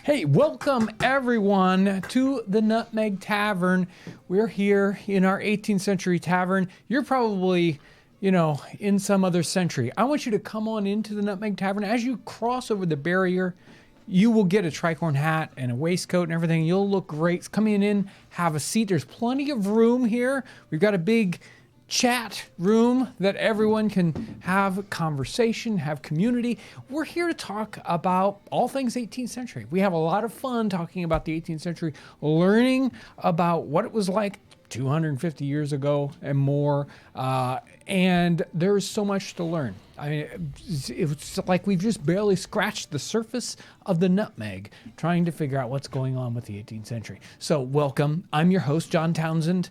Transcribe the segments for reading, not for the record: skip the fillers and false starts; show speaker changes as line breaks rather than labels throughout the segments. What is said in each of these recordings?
Hey, welcome everyone to the Nutmeg Tavern. We're here in our 18th century tavern. You're probably, in some other century. I want you to come on into the Nutmeg Tavern. As you cross over the barrier, you will get a tricorn hat and a waistcoat and everything. You'll look great. Come in, have a seat. There's plenty of room here. We've got a big chat room that everyone can have conversation, have community. We're here to talk about all things 18th century. We have a lot of fun talking about the 18th century, learning about what it was like 250 years ago and more. And there's so much to learn. I mean, it's like we've just barely scratched the surface of the nutmeg, trying to figure out what's going on with the 18th century. So welcome. I'm your host, John Townsend.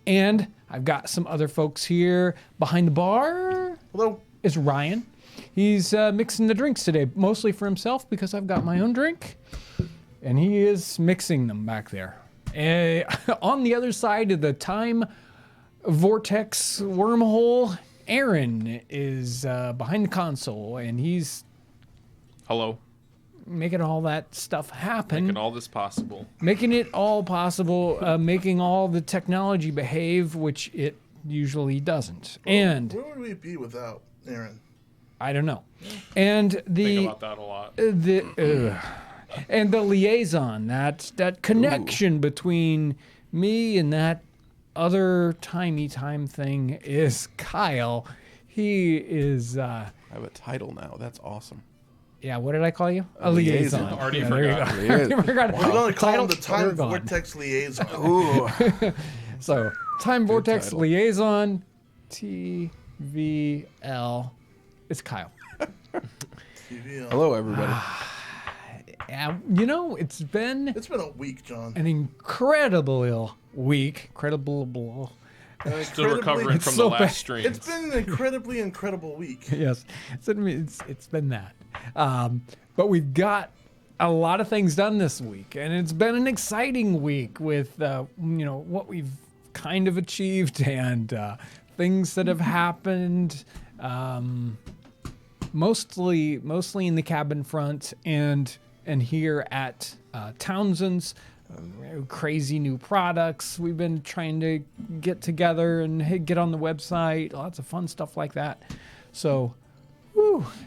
And I've got some other folks here behind the bar.
Hello.
Is Ryan. He's mixing the drinks today, mostly for himself because I've got my own drink. And he is mixing them back there. On the other side of the time vortex wormhole, Aaron is behind the console, and he's...
Hello.
Making all that stuff happen.
Making all this possible.
Making it all possible, making all the technology behave, which it usually doesn't.
Well,
and
where would we be without Aaron?
I don't know. And
Think about that a lot.
And the liaison, that connection between me and that other time thing is Kyle. He is...
I have a title now. That's awesome.
Yeah, what did I call you? A liaison.
Already
forgot.
We're going to call him the Time Vortex Liaison.
Ooh.
So, Time Vortex
title.
Liaison, TVL. It's Kyle.
TVL.
Hello, everybody.
Yeah, it's been
It's been a week, John.
an incredible week. Incredible.
Still recovering from
so
the
bad.
last stream.
It's been an incredibly incredible week.
Yes, it's been that. But we've got a lot of things done this week, and it's been an exciting week with what we've kind of achieved and things that have happened. Mostly in the cabin front and here at Townsend's. Crazy new products we've been trying to get together and get on the website. Lots of fun stuff like that. So,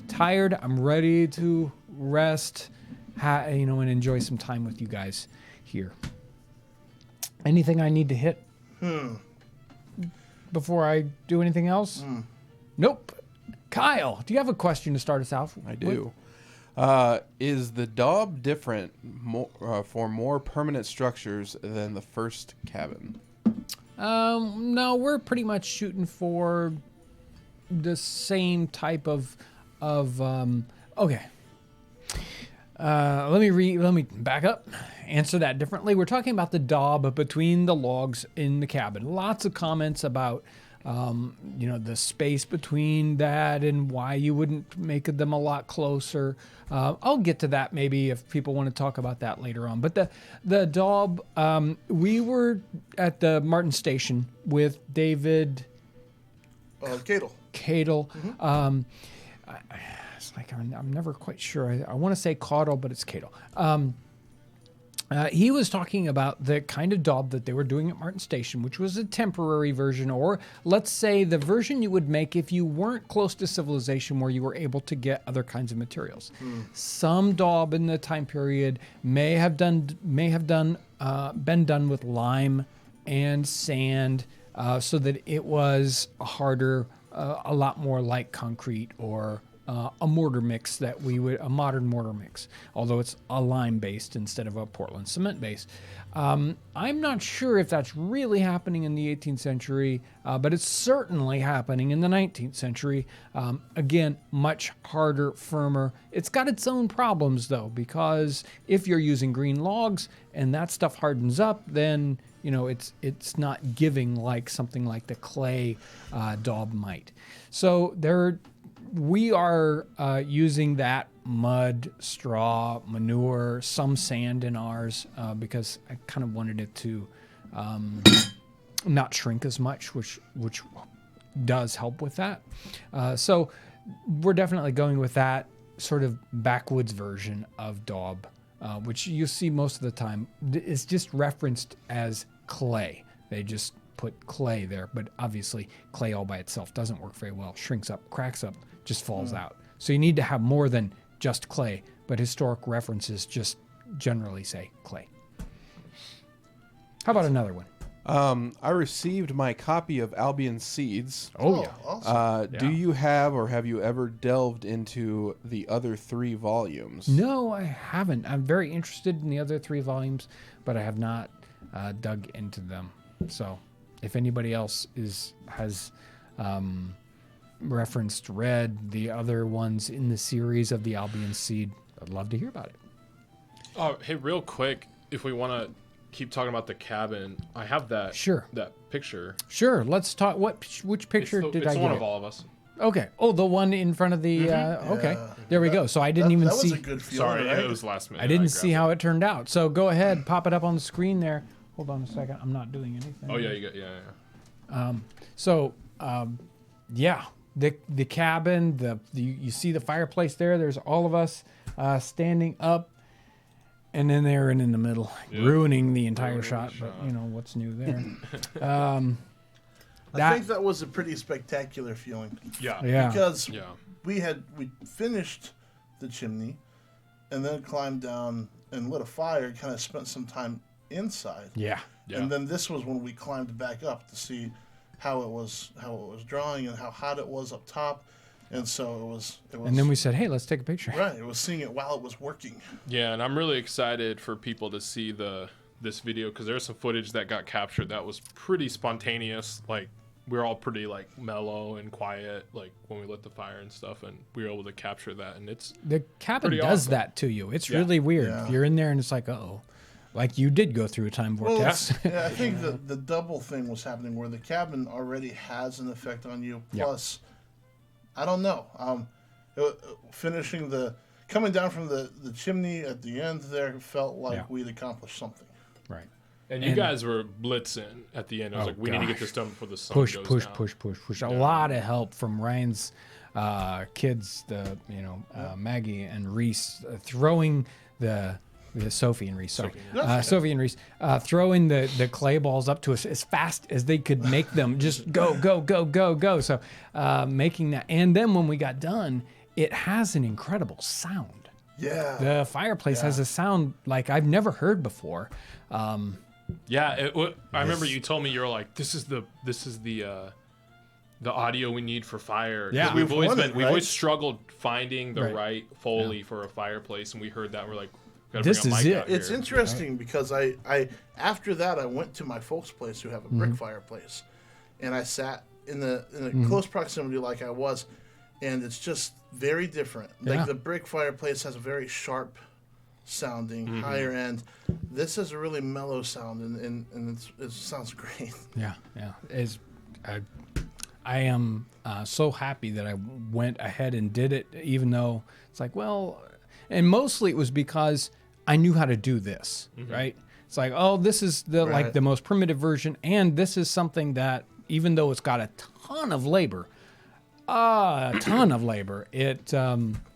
tired. I'm ready to rest, and enjoy some time with you guys here. Anything I need to hit before I do anything else? Nope. Kyle, do you have a question to start us out?
I do. Is the Daub different for more permanent structures than the first cabin?
No, we're pretty much shooting for the same type of okay. Let me back up. Answer that differently. We're talking about the daub between the logs in the cabin. Lots of comments about the space between that and why you wouldn't make them a lot closer. I'll get to that maybe if people want to talk about that later on. But the daub, we were at the Martin Station with David
Cadle.
Cadle. It's like I'm never quite sure. I want to say Caudle, but it's Cadle. He was talking about the kind of daub that they were doing at Martin Station, which was a temporary version, or let's say the version you would make if you weren't close to civilization where you were able to get other kinds of materials. Some daub in the time period may have been done with lime and sand, so that it was harder, a lot more like concrete or a mortar mix a modern mortar mix, although it's a lime based instead of a Portland cement based. I'm not sure if that's really happening in the 18th century, but it's certainly happening in the 19th century. Again, much harder, firmer. It's got its own problems though, because if you're using green logs and that stuff hardens up, then it's not giving like something like the clay daub might. So we are using that mud, straw, manure, some sand in ours because I kind of wanted it to not shrink as much, which does help with that. So we're definitely going with that sort of backwoods version of daub which you see most of the time, is just referenced as clay. They just put clay there, but obviously clay all by itself doesn't work very well. Shrinks up, cracks up, just falls out. So you need to have more than just clay, but historic references just generally say clay. How about another one?
I received my copy of Albion Seeds.
Oh, yeah.
Awesome.
Do you have or have you ever delved into the other 3 volumes?
No, I haven't. I'm very interested in the other 3 volumes, but I have not dug into them. So if anybody else has read the other ones in the series of the Albion Seed, I'd love to hear about it.
Oh, hey, real quick, if we want to keep talking about the cabin, I have that.
Sure.
That picture.
Sure. Let's talk. Which picture did I
It's
get?
one of all of us.
Okay. Oh, the one in front of the. Okay. There we go. So I didn't even
that
see.
was a good feeling,
Sorry,
right?
it was last minute.
I didn't
grabbed
see how it turned out. So go ahead, pop it up on the screen there. Hold on a second. I'm not doing anything.
Oh yeah, you got yeah.
So, yeah, the cabin, you see the fireplace there. There's all of us standing up, and then they're in the middle, ruining the entire shot. But you know what's new there.
I think that was a pretty spectacular feeling.
Yeah.
Yeah.
Because we finished the chimney, and then climbed down and lit a fire. Kind of spent some time inside.
Yeah.
And then this was when we climbed back up to see how it was drawing and how hot it was up top. And so it was.
And then we said, hey, let's take a picture.
Right. It was seeing it while it was working.
Yeah, and I'm really excited for people to see this video because there's some footage that got captured that was pretty spontaneous. Like we were all pretty like mellow and quiet, like when we lit the fire and stuff, and we were able to capture that. And
The cabin
pretty
does
awesome.
that to you. It's really weird.
Yeah.
You're in there and it's like, uh-oh. Like you did go through a time vortex.
Yeah, I think the double thing was happening where the cabin already has an effect on you. Plus, I don't know. Coming down from the chimney at the end there felt like we'd accomplished something.
Right.
And you guys were blitzing at the end. I was like, we need to get this done before the sun goes down.
Push. A lot of help from Ryan's kids, Maggie and Reese, throwing Sophie and Reese, sorry. Sophie and Reese, throwing the clay balls up to us as fast as they could make them just go. So making that. And then when we got done, it has an incredible sound.
Yeah.
The fireplace has a sound like I've never heard before.
Yeah, I remember you told me you were like, this is the audio we need for fire.
Yeah.
we've
We've
always struggled finding the right Foley for a fireplace, and we heard that and we're like, gotta bring
This
a
is
mic
it.
out here.
It's interesting because I after that I went to my folks' place who have a brick fireplace, and I sat in the close proximity like I was, and it's just very different. Like the brick fireplace has a very sharp sounding, higher end. This has a really mellow sound, and it sounds great.
Yeah. I am so happy that I went ahead and did it, even though it's like, well, and mostly it was because I knew how to do this, right? It's like, oh, this is like the most primitive version, and this is something that, even though it's got a ton of labor, it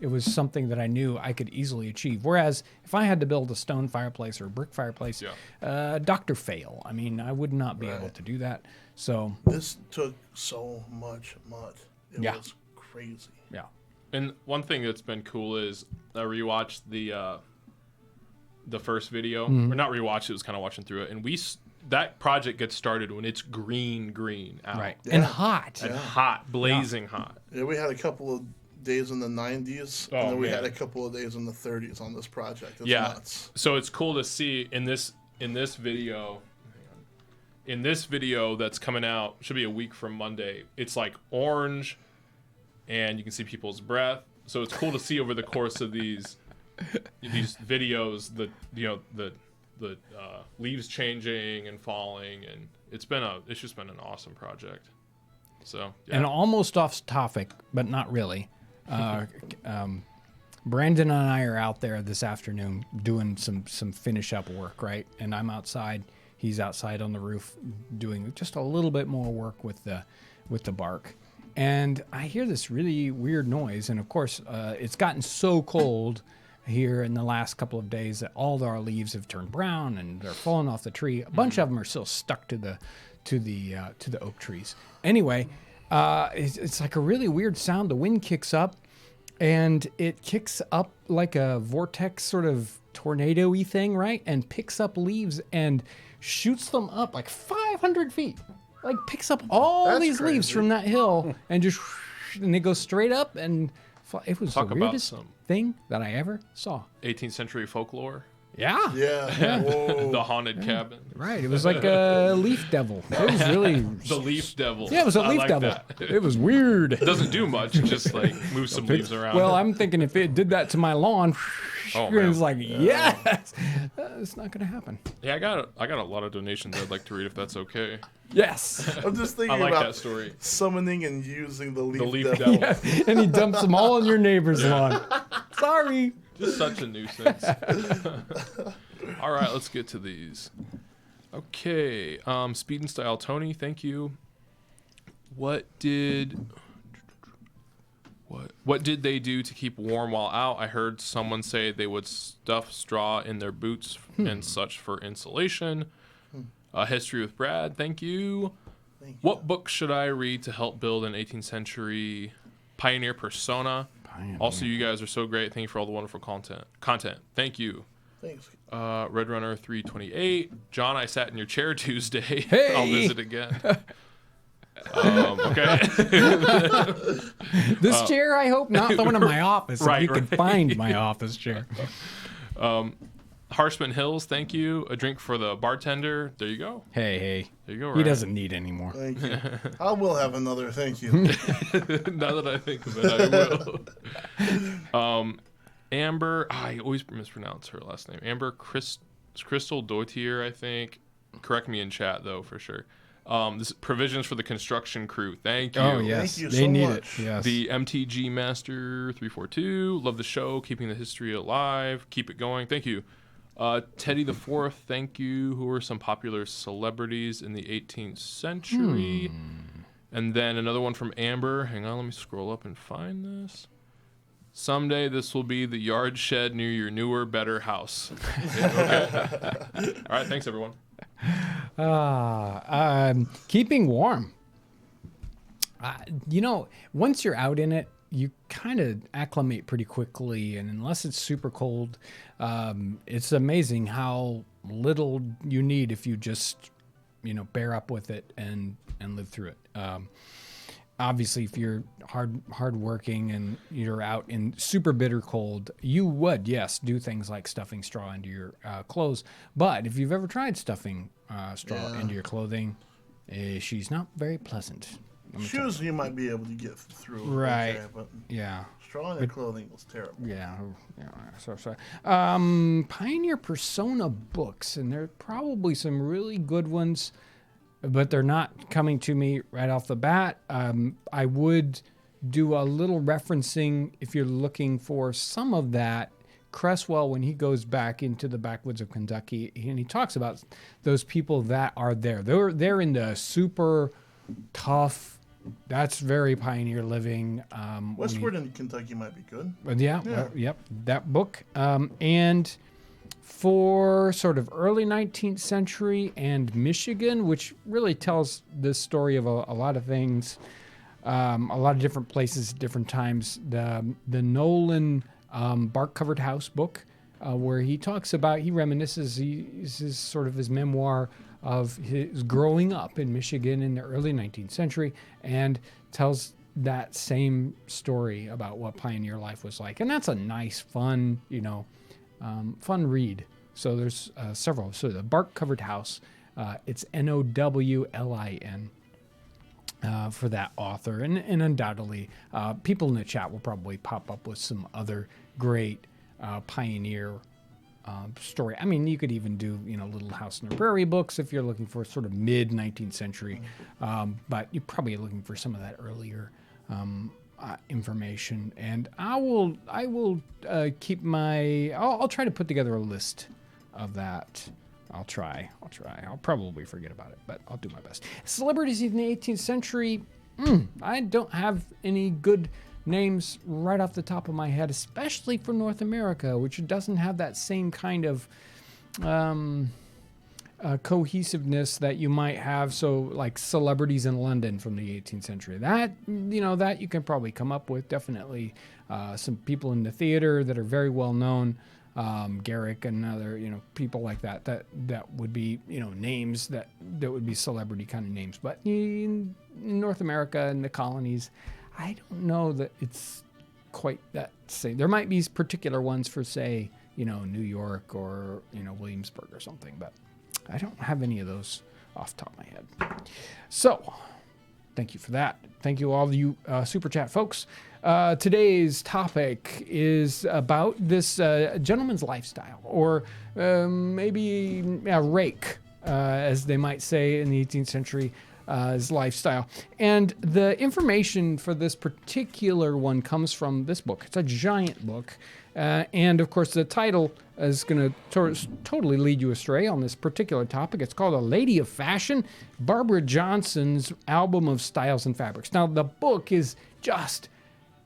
was something that I knew I could easily achieve. Whereas if I had to build a stone fireplace or a brick fireplace, Dr. Fail. I mean, I would not be able to do that. So
This took so much mud. It was crazy.
yeah.
And one thing that's been cool is I rewatched the first video, or not rewatched. It was kind of watching through it, and that project gets started when it's green out,
Right. And hot.
and hot, blazing hot.
Yeah, we had a couple of days in the 90s,
Oh,
and then we
man.
had a couple of days in the 30s on this project. It's
Yeah.
nuts.
So it's cool to see in this video that's coming out, should be a week from Monday. It's like orange, and you can see people's breath. So it's cool to see over the course of these videos the leaves changing and falling, and it's just been an awesome project. So
And almost off topic, but not really. Brandon and I are out there this afternoon doing some finish up work, right? And I'm outside. He's outside on the roof doing just a little bit more work with the bark. And I hear this really weird noise. And of course, it's gotten so cold here in the last couple of days that all of our leaves have turned brown and they're falling off the tree. A bunch of them are still stuck to the oak trees. Anyway, it's like a really weird sound. The wind kicks up, and it kicks up like a vortex sort of tornado-y thing, right? And picks up leaves and shoots them up like 500 feet. Like picks up all
That's
these leaves
crazy.
from that hill and they go straight up and it was
Talk
the
about
weirdest
some
thing that I ever saw.
18th century folklore.
Yeah.
Yeah. Whoa.
The haunted cabin.
Right. It was like a leaf devil. It was really.
The leaf devil.
Yeah, it was a
I
leaf
like
devil.
that.
It was weird.
It doesn't do much, just like move some leaves around.
Well, I'm thinking if it did that to my lawn,
Oh,
it
man.
was like, yes, it's not going to happen.
Yeah, I got a lot of donations I'd like to read if that's okay.
Yes.
I'm just
I
thinking
like
about
that story.
summoning and using the leaf,
The leaf
devil.
devil.
And he dumps them all on your neighbor's lawn. Sorry.
Just such a nuisance. All right, let's get to these. Okay, Speed and Style Tony, thank you. What did they do to keep warm while out? I heard someone say they would stuff straw in their boots and such for insulation. History with Brad, thank you.
Thank you.
What book should I read to help build an 18th century pioneer persona? Also, you guys are so great. Thank you for all the wonderful content. Thank you.
Thanks.
Red Runner 328. John, I sat in your chair Tuesday.
Hey!
I'll visit again. Okay.
This chair, I hope, not the one in my office.
Right,
if you can
right.
find my office chair.
Harshman Hills, thank you. A drink for the bartender. There you go.
Hey.
There you go.
He
Ryan.
doesn't need any more.
Thank you. I will have another. Thank you.
Now that I think of it, I will. Amber, I always mispronounce her last name. Amber Crystal Doitier, I think. Correct me in chat though, for sure. This provisions for the construction crew. Thank you.
Oh, yes.
Thank you
they
so
need
much.
it. Yes.
The MTG Master 342. Love the show. Keeping the history alive. Keep it going. Thank you. Teddy the Fourth. Thank you. Who were some popular celebrities in the 18th century? And then another one from Amber. Hang on. Let me scroll up and find this. Someday this will be the yard shed near your newer, better house. Okay. All right. Thanks, everyone.
Keeping warm. Once you're out in it, you kind of acclimate pretty quickly, and unless it's super cold, it's amazing how little you need if you just, bear up with it and live through it. Obviously, if you're hard working and you're out in super bitter cold, you would, yes, do things like stuffing straw into your clothes. But if you've ever tried stuffing straw into your clothing, she's not very pleasant.
Shoes you might be able to get through.
Right.
Okay, but
Yeah.
straw in your clothing was terrible.
Yeah. So sorry. Pioneer Persona books, and there are probably some really good ones, but they're not coming to me right off the bat. I would do a little referencing if you're looking for some of that. Cresswell, when he goes back into the backwoods of Kentucky, and he talks about those people that are there. They're in the super tough. That's very pioneer living.
Westward in Kentucky might be good.
Yep, that book. And for sort of early 19th century and Michigan, which really tells this story of a lot of things, a lot of different places, different times. The Nolan bark-covered house book, where he talks about, he reminisces, this is sort of his memoir of his growing up in Michigan in the early 19th century, and tells that same story about what pioneer life was like. And that's a nice, fun, fun read. So there's several. So the bark-covered house, it's Nowlin for that author. And undoubtedly, people in the chat will probably pop up with some other great pioneer story. I mean, you could even do, Little House on the Prairie books if you're looking for sort of mid 19th century, but you're probably looking for some of that earlier information. And I will keep I'll try to put together a list of that. I'll try. I'll probably forget about it, but I'll do my best. Celebrities in the 18th century. I don't have any good names right off the top of my head, especially for North America, which doesn't have that same kind of cohesiveness that you might have. So like celebrities in London from the 18th century, that you can probably come up with. Definitely some people in the theater that are very well known, Garrick and other people like that would be names that would be celebrity kind of names. But in North America and the colonies, I don't know that it's quite that same. There might be particular ones for, say, New York or Williamsburg or something, but I don't have any of those off the top of my head. So thank you for that. Thank you all you Super Chat folks. Today's topic is about this gentleman's lifestyle, or maybe a rake, as they might say in the 18th century, his lifestyle. And the information for this particular one comes from this book. It's a giant book. And of course, the title is going to totally lead you astray on this particular topic. It's called A Lady of Fashion, Barbara Johnson's Album of Styles and Fabrics. Now, the book is just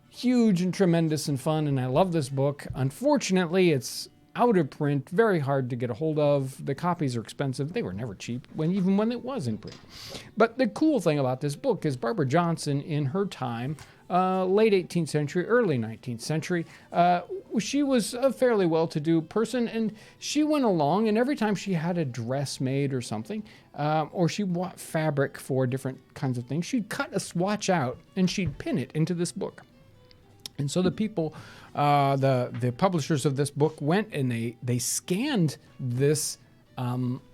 huge and tremendous and fun, and I love this book. Unfortunately, it's out of print, very hard to get a hold of. The copies are expensive. They were never cheap, even when it was in print. But the cool thing about this book is Barbara Johnson, in her time, late 18th century, early 19th century, she was a fairly well-to-do person, and she went along, and every time she had a dress made or something, or she bought fabric for different kinds of things, she'd cut a swatch out and she'd pin it into this book. And so the people, the publishers of this book went and they scanned this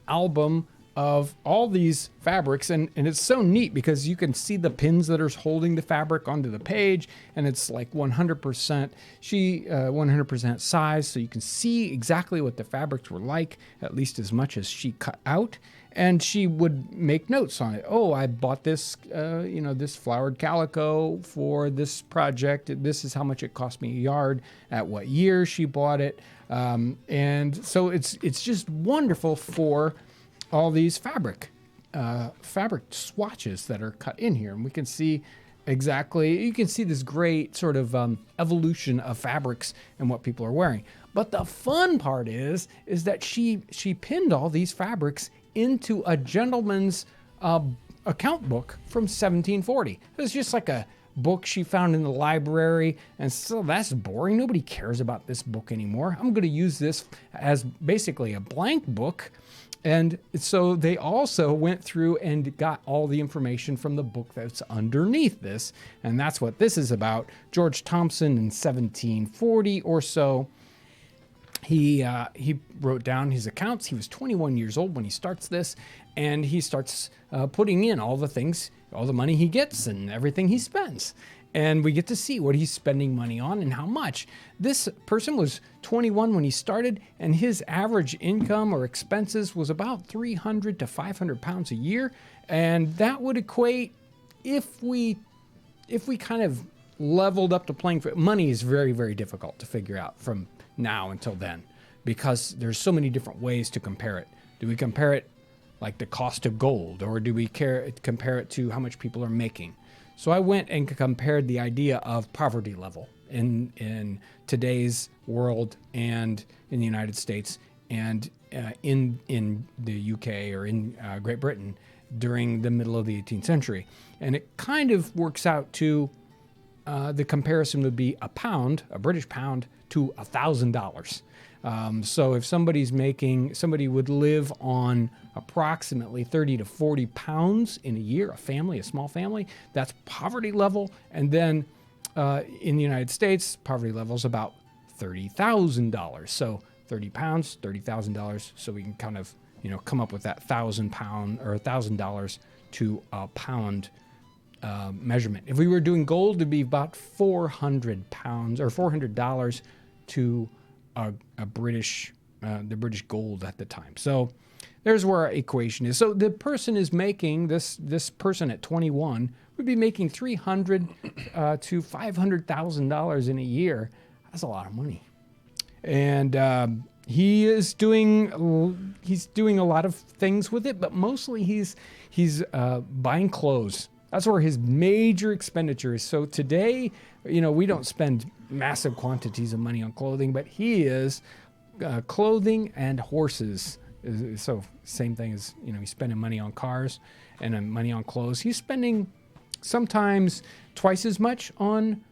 album of all these fabrics, and it's so neat because you can see the pins that are holding the fabric onto the page, and it's like 100% 100% size, so you can see exactly what the fabrics were like, at least as much as she cut out. And she would make notes on it. Oh, I bought this, this flowered calico for this project. This is how much it cost me a yard. At what year she bought it, and so it's just wonderful for all these fabric swatches that are cut in here, and we can see exactly. You can see this great sort of evolution of fabrics and what people are wearing. But the fun part is that she pinned all these fabrics into a gentleman's account book from 1740. It was just like a book she found in the library, and so that's boring. Nobody cares about this book anymore. I'm going to use this as basically a blank book. And so they also went through and got all the information from the book that's underneath this, and that's what this is about. George Thompson in 1740 or so, he wrote down his accounts. He was 21 years old when he starts this, and he starts putting in all the things, all the money he gets and everything he spends. And we get to see what he's spending money on and how much. This person was 21 when he started, and his average income or expenses was about 300 to 500 pounds a year. And that would equate, if we kind of leveled up the playing field. Money is very, very difficult to figure out from now until then, because there's so many different ways to compare it. Do we compare it like the cost of gold, or do we compare it to how much people are making? So I went and compared the idea of poverty level in today's world and in the United States and in the UK or in Great Britain during the middle of the 18th century. And it kind of works out to the comparison would be a British pound, to $1,000. So if somebody would live on approximately 30 to 40 pounds in a year, a small family, that's poverty level. And then in the United States, poverty level is about $30,000. So 30 pounds, $30,000. So we can kind of, come up with that £1,000 or $1,000 to a pound measurement. If we were doing gold, it'd be about 400 pounds or $400 to the British gold at the time. So there's where our equation is. So the person is making this person at 21 would be making $300 to $500,000 in a year. That's a lot of money, and he's doing a lot of things with it. But mostly he's buying clothes. That's where his major expenditure is. So today, we don't spend massive quantities of money on clothing, but he is clothing and horses. So same thing as, he's spending money on cars and money on clothes. He's spending sometimes twice as much on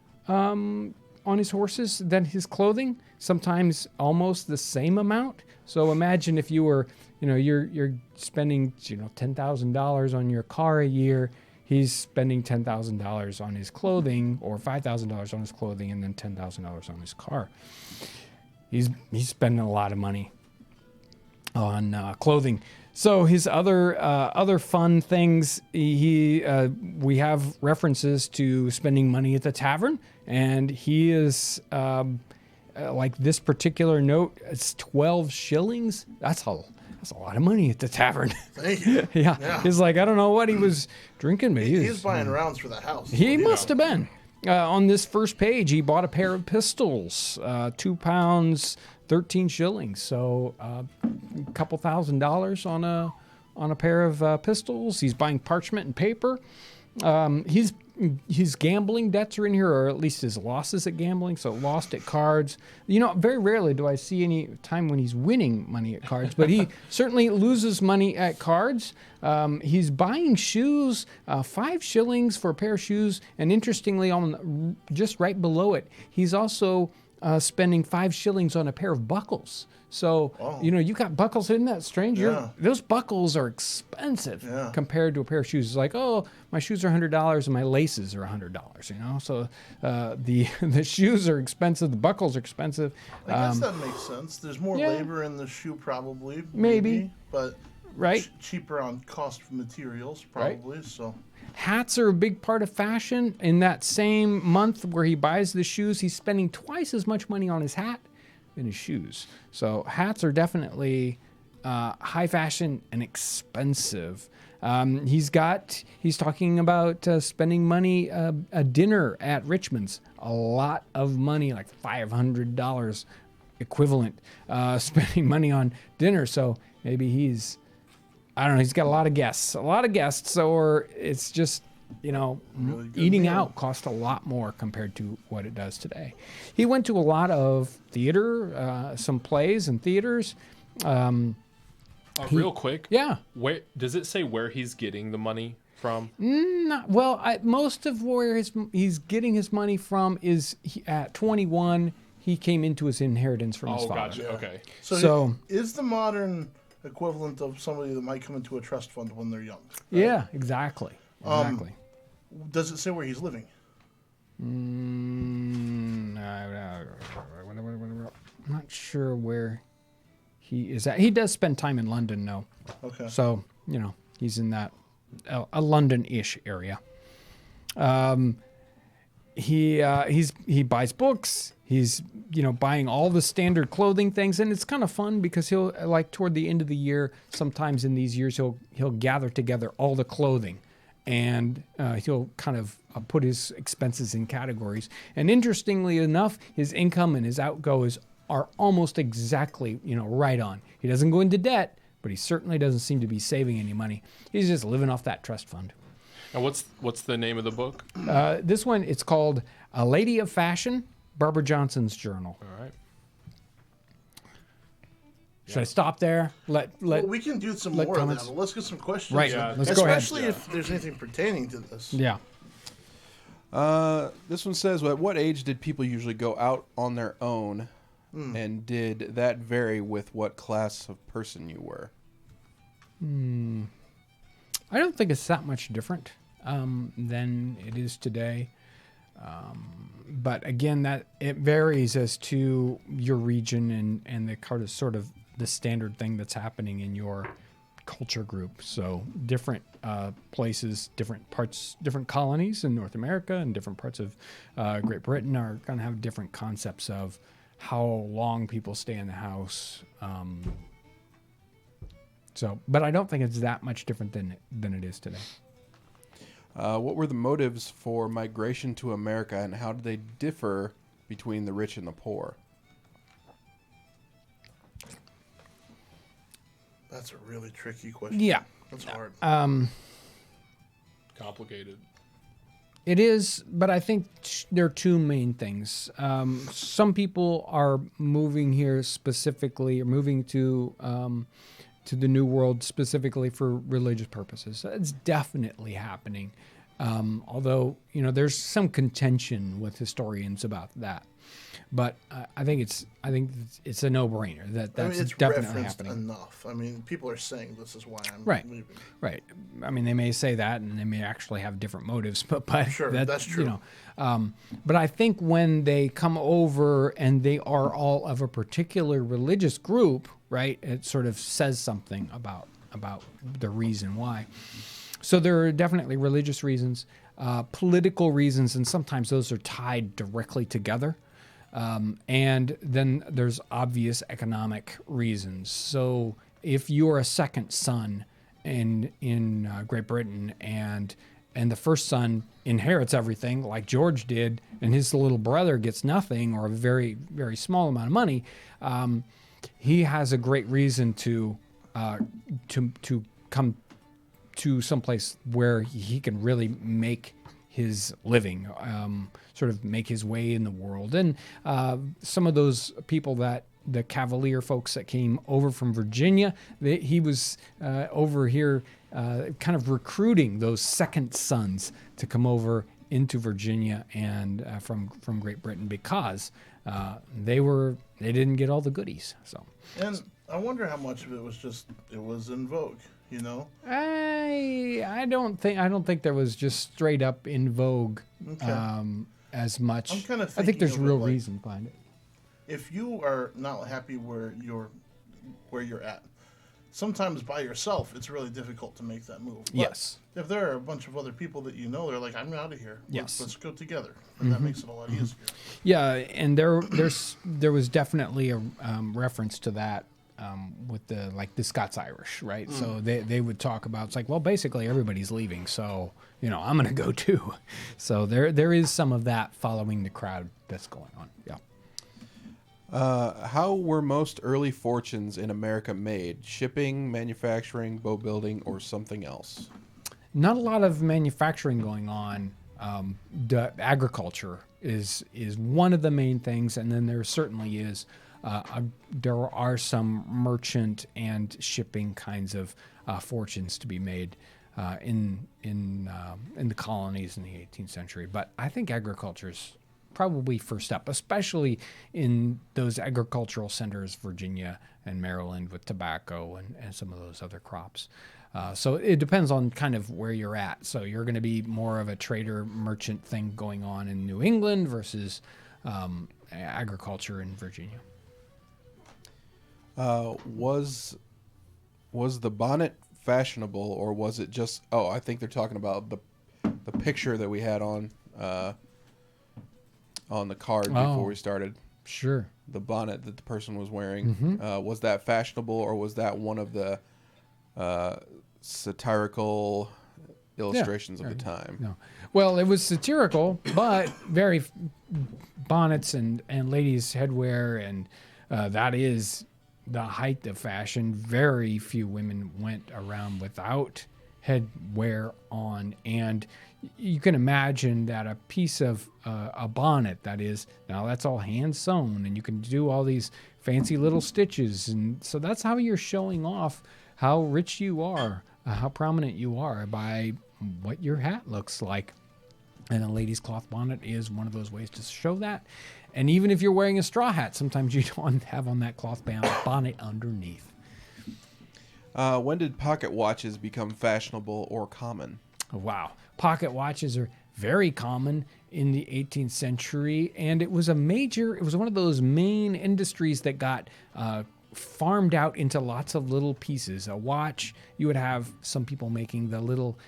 his horses than his clothing. Sometimes almost the same amount. So imagine if you were, you're spending, $10,000 on your car a year. He's spending $10,000 on his clothing, or $5,000 on his clothing, and then $10,000 on his car. He's spending a lot of money on clothing. So his other fun things, we have references to spending money at the tavern, and he is like this particular note. It's 12 shillings. That's a lot of money at the tavern.
Thank you.
Yeah. He's like, I don't know what he was drinking, but
He was buying rounds for that house.
he must have been. On this first page, he bought a pair of pistols, £2, 13 shillings. So a couple $1,000s on a pair of pistols. He's buying parchment and paper. His gambling debts are in here, or at least his losses at gambling. So lost at cards. Very rarely do I see any time when he's winning money at cards, but he certainly loses money at cards. He's buying shoes, 5 shillings for a pair of shoes, and interestingly, just right below it, he's also spending 5 shillings on a pair of buckles. So, you got buckles. Isn't that strange?
Yeah.
Those buckles are expensive compared to a pair of shoes. It's like, oh, my shoes are $100 and my laces are $100, So the shoes are expensive. The buckles are expensive.
I guess that makes sense. There's more labor in the shoe probably.
Maybe.
But
right?
Cheaper on cost of materials probably. Right. So
hats are a big part of fashion. In that same month where he buys the shoes, he's spending twice as much money on his hat than his shoes. So hats are definitely high fashion and expensive. He's talking about spending money a dinner at Richmond's. A lot of money, like $500 equivalent, spending money on dinner. So maybe he's got a lot of guests, or it's just, really eating out costs a lot more compared to what it does today. He went to a lot of theater, some plays and theaters.
Real quick.
Yeah.
Where does it say where he's getting the money from?
Most of where he's getting his money from is at 21. He came into his inheritance from his father.
Gotcha. Yeah. Okay.
So is the modern equivalent of somebody that might come into a trust fund when they're young? Right?
Yeah, exactly.
Does it say where he's living?
I'm not sure where he is at. He does spend time in London, though.
Okay.
So, he's in that a London-ish area. He buys books. He's buying all the standard clothing things, and it's kind of fun because he'll, like, toward the end of the year, sometimes in these years he'll gather together all the clothing, and he'll kind of put his expenses in categories. And interestingly enough, his income and his outgoes are almost exactly right on. He doesn't go into debt, but he certainly doesn't seem to be saving any money. He's just living off that trust fund.
And what's the name of the book?
This one, it's called A Lady of Fashion, Barbara Johnson's Journal.
All right.
Should I stop there?
Well, we can do some more
comments.
of that. But let's get some questions.
Right.
Yeah.
Let's go ahead.
Especially if there's anything pertaining to this.
Yeah.
This one says, at what age did people usually go out on their own? And did that vary with what class of person you were?
I don't think it's that much different than it is today. But again, that it varies as to your region and the kind of sort of the standard thing that's happening in your culture group. So different places, different parts, different colonies in North America and different parts of Great Britain are going to have different concepts of how long people stay in the house. But I don't think it's that much different than it is today.
What were the motives for migration to America, and how did they differ between the rich and the poor?
That's a really tricky question.
Yeah.
That's hard.
Complicated.
It is, but I think there are two main things. Some people are moving here specifically, or moving to the New World specifically for religious purposes. It's definitely happening. Although, there's some contention with historians about that. But I think it's a no-brainer that's
it's
definitely
referenced
happening.
enough. I mean, people are saying this is why I'm
Right.
leaving.
Right. I mean, they may say that, and they may actually have different motives, but
Sure, that's true.
But I think when they come over and they are all of a particular religious group, right, it sort of says something about the reason why. So there are definitely religious reasons, political reasons, and sometimes those are tied directly together. And then there's obvious economic reasons. So if you're a second son in Great Britain and the first son inherits everything like George did, and his little brother gets nothing or a very, very small amount of money, he has a great reason to come to someplace where he can really make his living, sort of make his way in the world. And some of those people the Cavalier folks that came over from Virginia, he was over here kind of recruiting those second sons to come over into Virginia and from Great Britain because they didn't get all the goodies. So,
And I wonder how much of it was in vogue.
I don't think there was just straight up in vogue as much.
I'm kind of
I think
thinking
there's
of it
real
like,
reason behind it.
If you are not happy where you're at, sometimes by yourself it's really difficult to make that move. But
Yes.
if there are a bunch of other people that they're like, I'm out of here.
Yes.
Let's go together, and that makes it a lot easier.
Yeah, and there was definitely a reference to that with the Scots Irish, right? So they would talk about, it's like, well, basically everybody's leaving, so I'm going to go too. So there is some of that following the crowd that's going on. Yeah.
How were most early fortunes in America made? Shipping, manufacturing, boat building, or something else?
Not a lot of manufacturing going on. The agriculture is one of the main things, and then there certainly is. There are some merchant and shipping kinds of fortunes to be made in the colonies in the 18th century. But I think agriculture is probably first up, especially in those agricultural centers, Virginia and Maryland, with tobacco and some of those other crops. So it depends on kind of where you're at. So you're going to be more of a trader merchant thing going on in New England versus agriculture in Virginia.
Was the bonnet fashionable, or was it just? Oh, I think they're talking about the picture that we had on the card before we started.
Sure.
The bonnet that the person was wearing, was that fashionable, or was that one of the satirical illustrations of the time?
No. Well, it was satirical, but very bonnets and ladies' headwear, and that is the height of fashion. Very few women went around without headwear on, and you can imagine that a piece of a bonnet that's all hand sewn, and you can do all these fancy little stitches, and so that's how you're showing off how rich you are, how prominent you are, by what your hat looks like. And a lady's cloth bonnet is one of those ways to show that. And even if you're wearing a straw hat, sometimes you don't have on that cloth bonnet underneath.
When did pocket watches become fashionable or common?
Wow. Pocket watches are very common in the 18th century, and it was one of those main industries that got farmed out into lots of little pieces. A watch, you would have some people making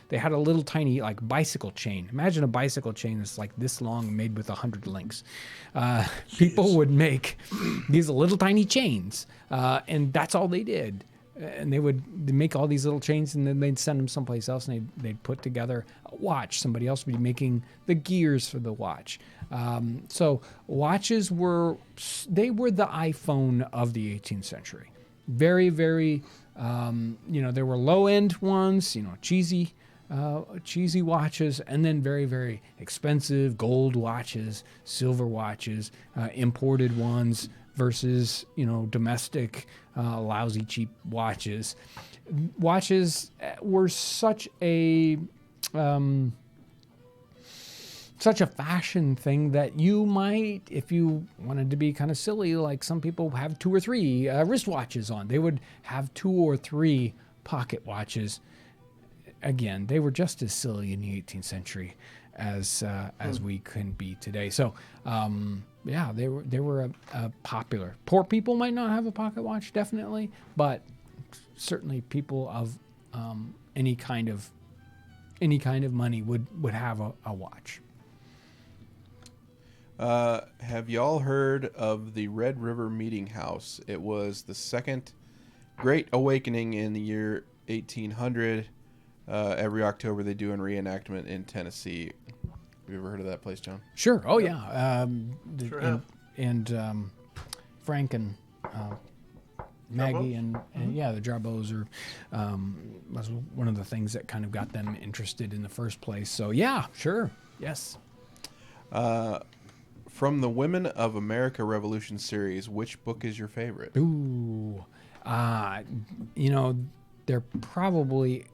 they had a little tiny like bicycle chain. Imagine a bicycle chain that's like this long, made with 100 links. People would make these little tiny chains, and that's all they did. And they would make all these little chains, and then they'd send them someplace else, and they'd put together a watch. Somebody else would be making the gears for the watch. So watches were the iPhone of the 18th century. Very, very, there were low-end ones, cheesy cheesy watches, and then very, very expensive gold watches, silver watches, imported ones versus, domestic, lousy, cheap watches. Watches were such a fashion thing that you might, if you wanted to be kind of silly, like some people have 2 or 3 wristwatches on. They would have 2 or 3 pocket watches. Again, they were just as silly in the 18th century as we can be today. So, they were a popular. Poor people might not have a pocket watch, definitely, but certainly people of any kind of money would have a watch.
Have y'all heard of the Red River Meeting House? It was the second Great Awakening in the year 1800. Every October they do a reenactment in Tennessee. Have you ever heard of that place, John?
Sure. Oh, yeah.
Sure have.
And Frank and Maggie and the Jarbos was one of the things that kind of got them interested in the first place. So, yeah, sure. Yes.
From the Women of America Revolution series, which book is your favorite?
Ooh. They're probably...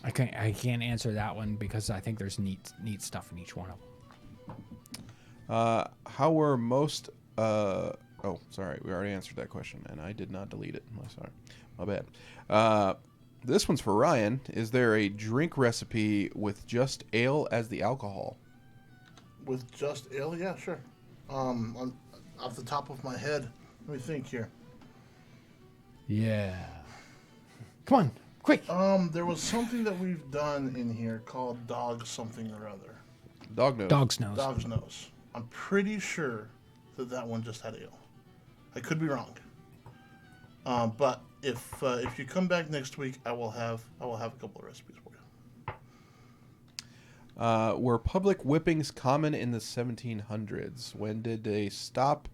I can't answer that one because I think there's neat stuff in each one of them.
How were most... oh, sorry. We already answered that question, and I did not delete it. My bad. This one's for Ryan. Is there a drink recipe with just ale as the alcohol?
With just ale? Yeah, sure. Off the top of my head, let me think here.
Yeah. Come on. Quick.
There was something that we've done in here called dog something or other.
Dog nose.
Dog's nose.
Dog's nose. I'm pretty sure that one just had ale. I could be wrong. But if you come back next week, I will have a couple of recipes for you.
Were public whippings common in the 1700s? When did they stop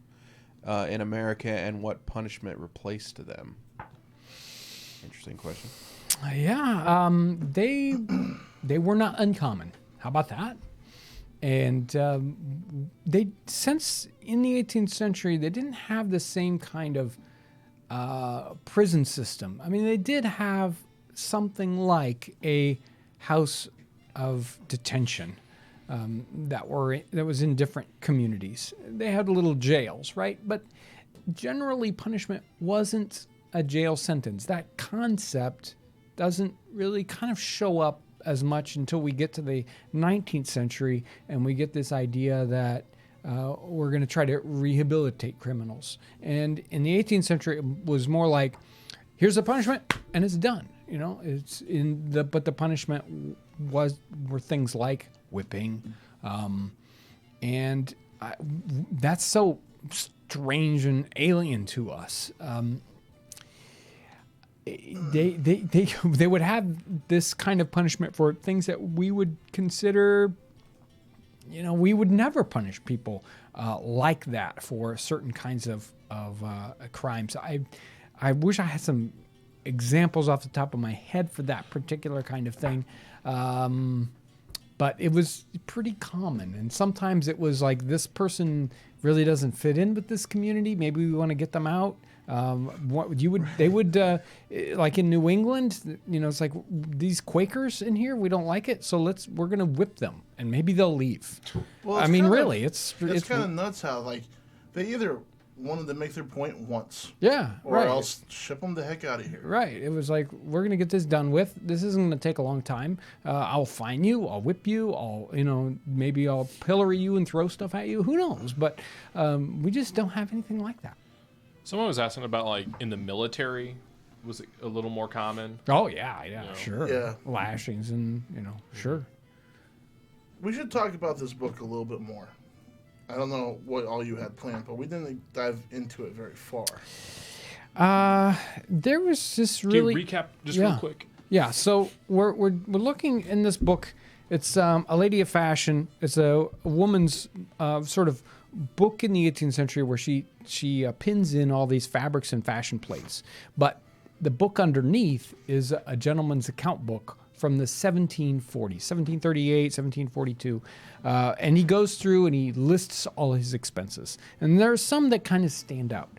in America, and what punishment replaced them? Interesting question.
They were not uncommon. How about that? And since in the 18th century, they didn't have the same kind of prison system. I mean, they did have something like a house of detention that was in different communities. They had little jails, right? But generally, punishment wasn't a jail sentence. That concept doesn't really kind of show up as much until we get to the 19th century and we get this idea that we're going to try to rehabilitate criminals. And in the 18th century, it was more like, here's the punishment and it's done. But the punishment were things like whipping, and that's so strange and alien to us. They would have this kind of punishment for things that we would consider, we would never punish people like that for certain kinds of crimes. I wish I had some examples off the top of my head for that particular kind of thing. But it was pretty common. And sometimes it was like, this person really doesn't fit in with this community. Maybe we want to get them out. They would like in New England, it's like, these Quakers in here, we don't like it, so we're gonna whip them, and maybe they'll leave. Well, it's
kind of nuts how they either wanted to make their point once, or
right,
else ship them the heck out of here.
Right. It was like, we're gonna get this done with. This isn't gonna take a long time. I'll fine you. I'll whip you. Maybe I'll pillory you and throw stuff at you. Who knows? But we just don't have anything like that.
Someone was asking about in the military, was it a little more common?
Oh yeah, sure.
Yeah.
Lashings and sure.
We should talk about this book a little bit more. I don't know what all you had planned, but we didn't dive into it very far.
There was this really...
Can you recap just real quick?
Yeah, so we're looking in this book. It's A Lady of Fashion. It's a woman's sort of book in the 18th century where she pins in all these fabrics and fashion plates. But the book underneath is a gentleman's account book from the 1740s, 1738, 1742. And he goes through and he lists all his expenses. And there are some that kind of stand out.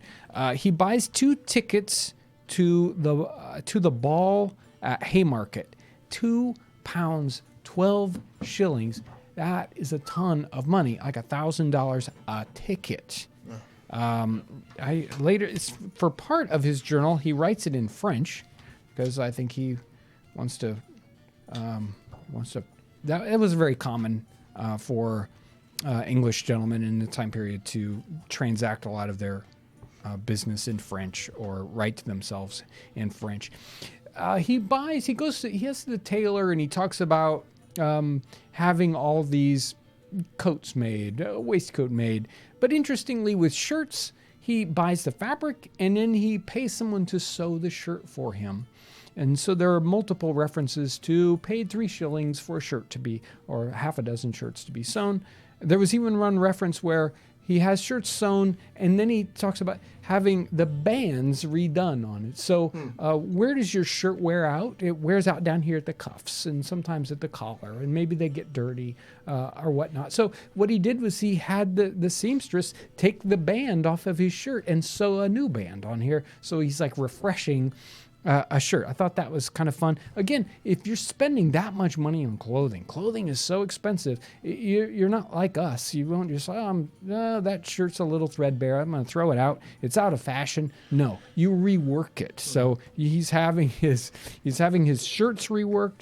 He buys 2 tickets to the ball at Haymarket. £2, 12 shillings. That is a ton of money, like $1,000 a ticket. It's for part of his journal. He writes it in French because I think he wants to. That was very common for English gentlemen in the time period to transact a lot of their business in French or write to themselves in French. He has the tailor and he talks about having all these coats made, a waistcoat made. But interestingly, with shirts, he buys the fabric and then he pays someone to sew the shirt for him. And so there are multiple references to paid 3 shillings for a shirt to be, or half a dozen shirts to be sewn. There was even one reference where he has shirts sewn, and then he talks about having the bands redone on it. So where does your shirt wear out? It wears out down here at the cuffs and sometimes at the collar, and maybe they get dirty or whatnot. So what he did was he had the seamstress take the band off of his shirt and sew a new band on here. So he's like refreshing a shirt. I thought that was kind of fun. Again, if you're spending that much money on clothing is so expensive. You're not like us. You won't just that shirt's a little threadbare. I'm going to throw it out. It's out of fashion. No, you rework it. So he's having his shirts reworked.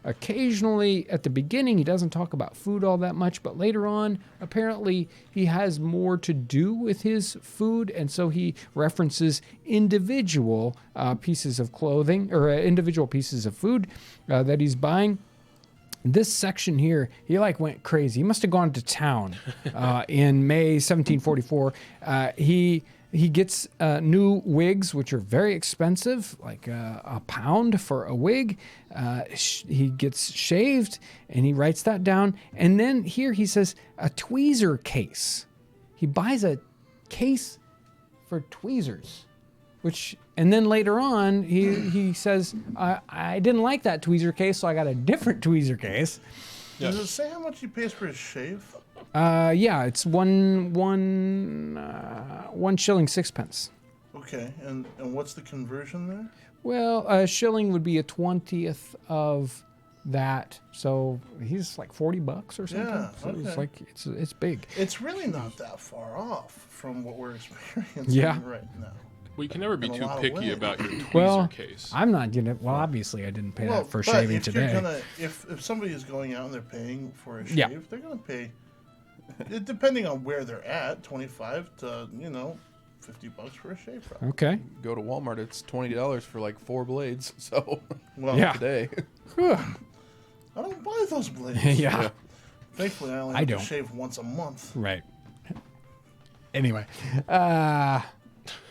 Occasionally, at the beginning, he doesn't talk about food all that much, but later on, apparently, he has more to do with his food, and so he references individual pieces of clothing or individual pieces of food that he's buying. This section here, he went crazy. He must have gone to town in May 1744. He gets new wigs, which are very expensive, like a pound for a wig. He gets shaved, and he writes that down. And then here he says a tweezer case. He buys a case for tweezers, and then later on he says, I didn't like that tweezer case, so I got a different tweezer case.
Does it say how much he pays for his shave?
Yeah, it's one shilling 6 pence.
Okay, and what's the conversion there?
Well, a shilling would be a 20th of that, so he's like $40 or something.
Yeah,
so
okay.
It's big.
It's really not that far off from what we're experiencing right now.
Well, you can never be
In a
too
lot of
picky
ways.
about your tweezer
Well,
case.
I'm not gonna. Well, obviously, I didn't pay that for
but
shaving
if
today.
You're gonna, if somebody is going out and they're paying for a shave,
Yeah.
they're gonna pay. Depending on where they're at, $25 to $50 for a shave. Probably.
Okay.
Go to Walmart, it's $20 for like 4 blades. So
Well,
Yeah.
today.
Whew.
I don't buy those blades.
Yeah.
Thankfully, I only
I
have
don't.
to shave once a month.
Right. Anyway,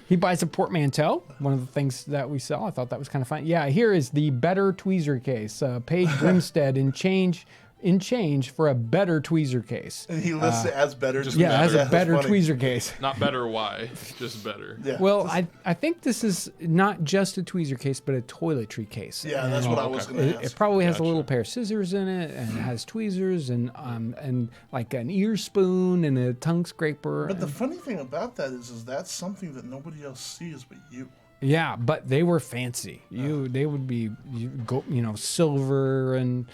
he buys a portmanteau, one of the things that we saw. I thought that was kind of fun. Yeah, here is the better tweezer case. Paige Grimstead in change for a better tweezer case.
And he lists it as better.
just
Yeah, as a
That's
better
funny.
tweezer case.
Not better, why? Just better.
Yeah.
Well, I think this is not just a tweezer case, but a toiletry case.
Yeah, that's what I was going to
It
ask.
probably has a
Gotcha.
little pair of scissors in it, and it has tweezers and like an ear spoon and a tongue scraper.
But the funny thing about that is that's something that nobody else sees but you.
Yeah, but they were fancy. They would be silver and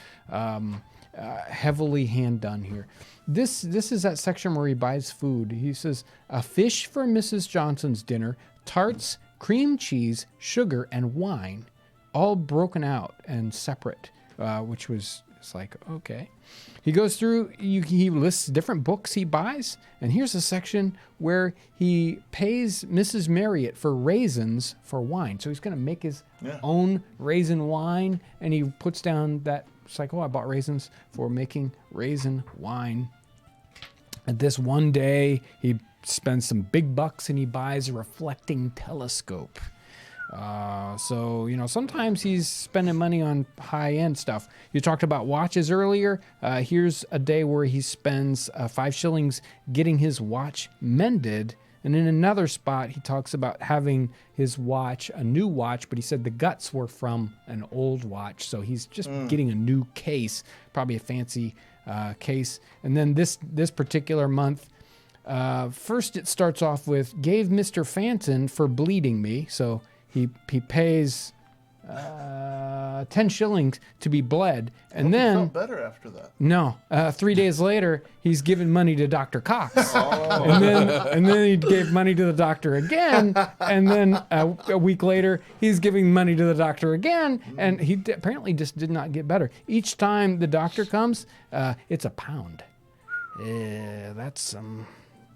heavily hand done here. This is that section where he buys food. He says a fish for Mrs. Johnson's dinner, tarts, cream cheese, sugar, and wine, all broken out and separate, which was it's like okay. He goes through. He lists different books he buys, and here's a section where he pays Mrs. Marriott for raisins for wine. So he's going to make his own raisin wine, and he puts down that it's like, I bought raisins for making raisin wine. And this one day, he spends some big bucks and he buys a reflecting telescope. So sometimes he's spending money on high-end stuff. You talked about watches earlier. Here's a day where he spends 5 shillings getting his watch mended And in another spot, he talks about having his watch, a new watch, but he said the guts were from an old watch. So he's just getting a new case, probably a fancy case. And then this particular month, first it starts off with, gave Mr. Fanton for bleeding me. So he pays 10 shillings to be bled. And
He
then...
felt better after that.
No, 3 days later, he's giving money to Dr. Cox. And then he gave money to the doctor again. And then a week later, he's giving money to the doctor again. And he apparently just did not get better. Each time the doctor comes, it's a pound. That's some...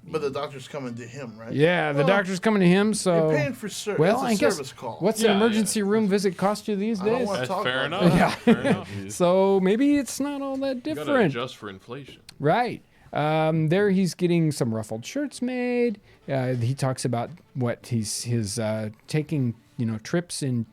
But the doctor's coming to him, right?
Yeah, the doctor's coming to him, so...
You're paying for service.
Well,
it's a
I guess,
service call.
what's
Yeah,
an emergency room visit cost you these
I don't
days?
want to
That's
talk
fair
about
enough.
that.
Fair enough.
So maybe it's not all that
You gotta
different.
adjust for inflation.
Right. There he's getting some ruffled shirts made. He talks about what his taking trips in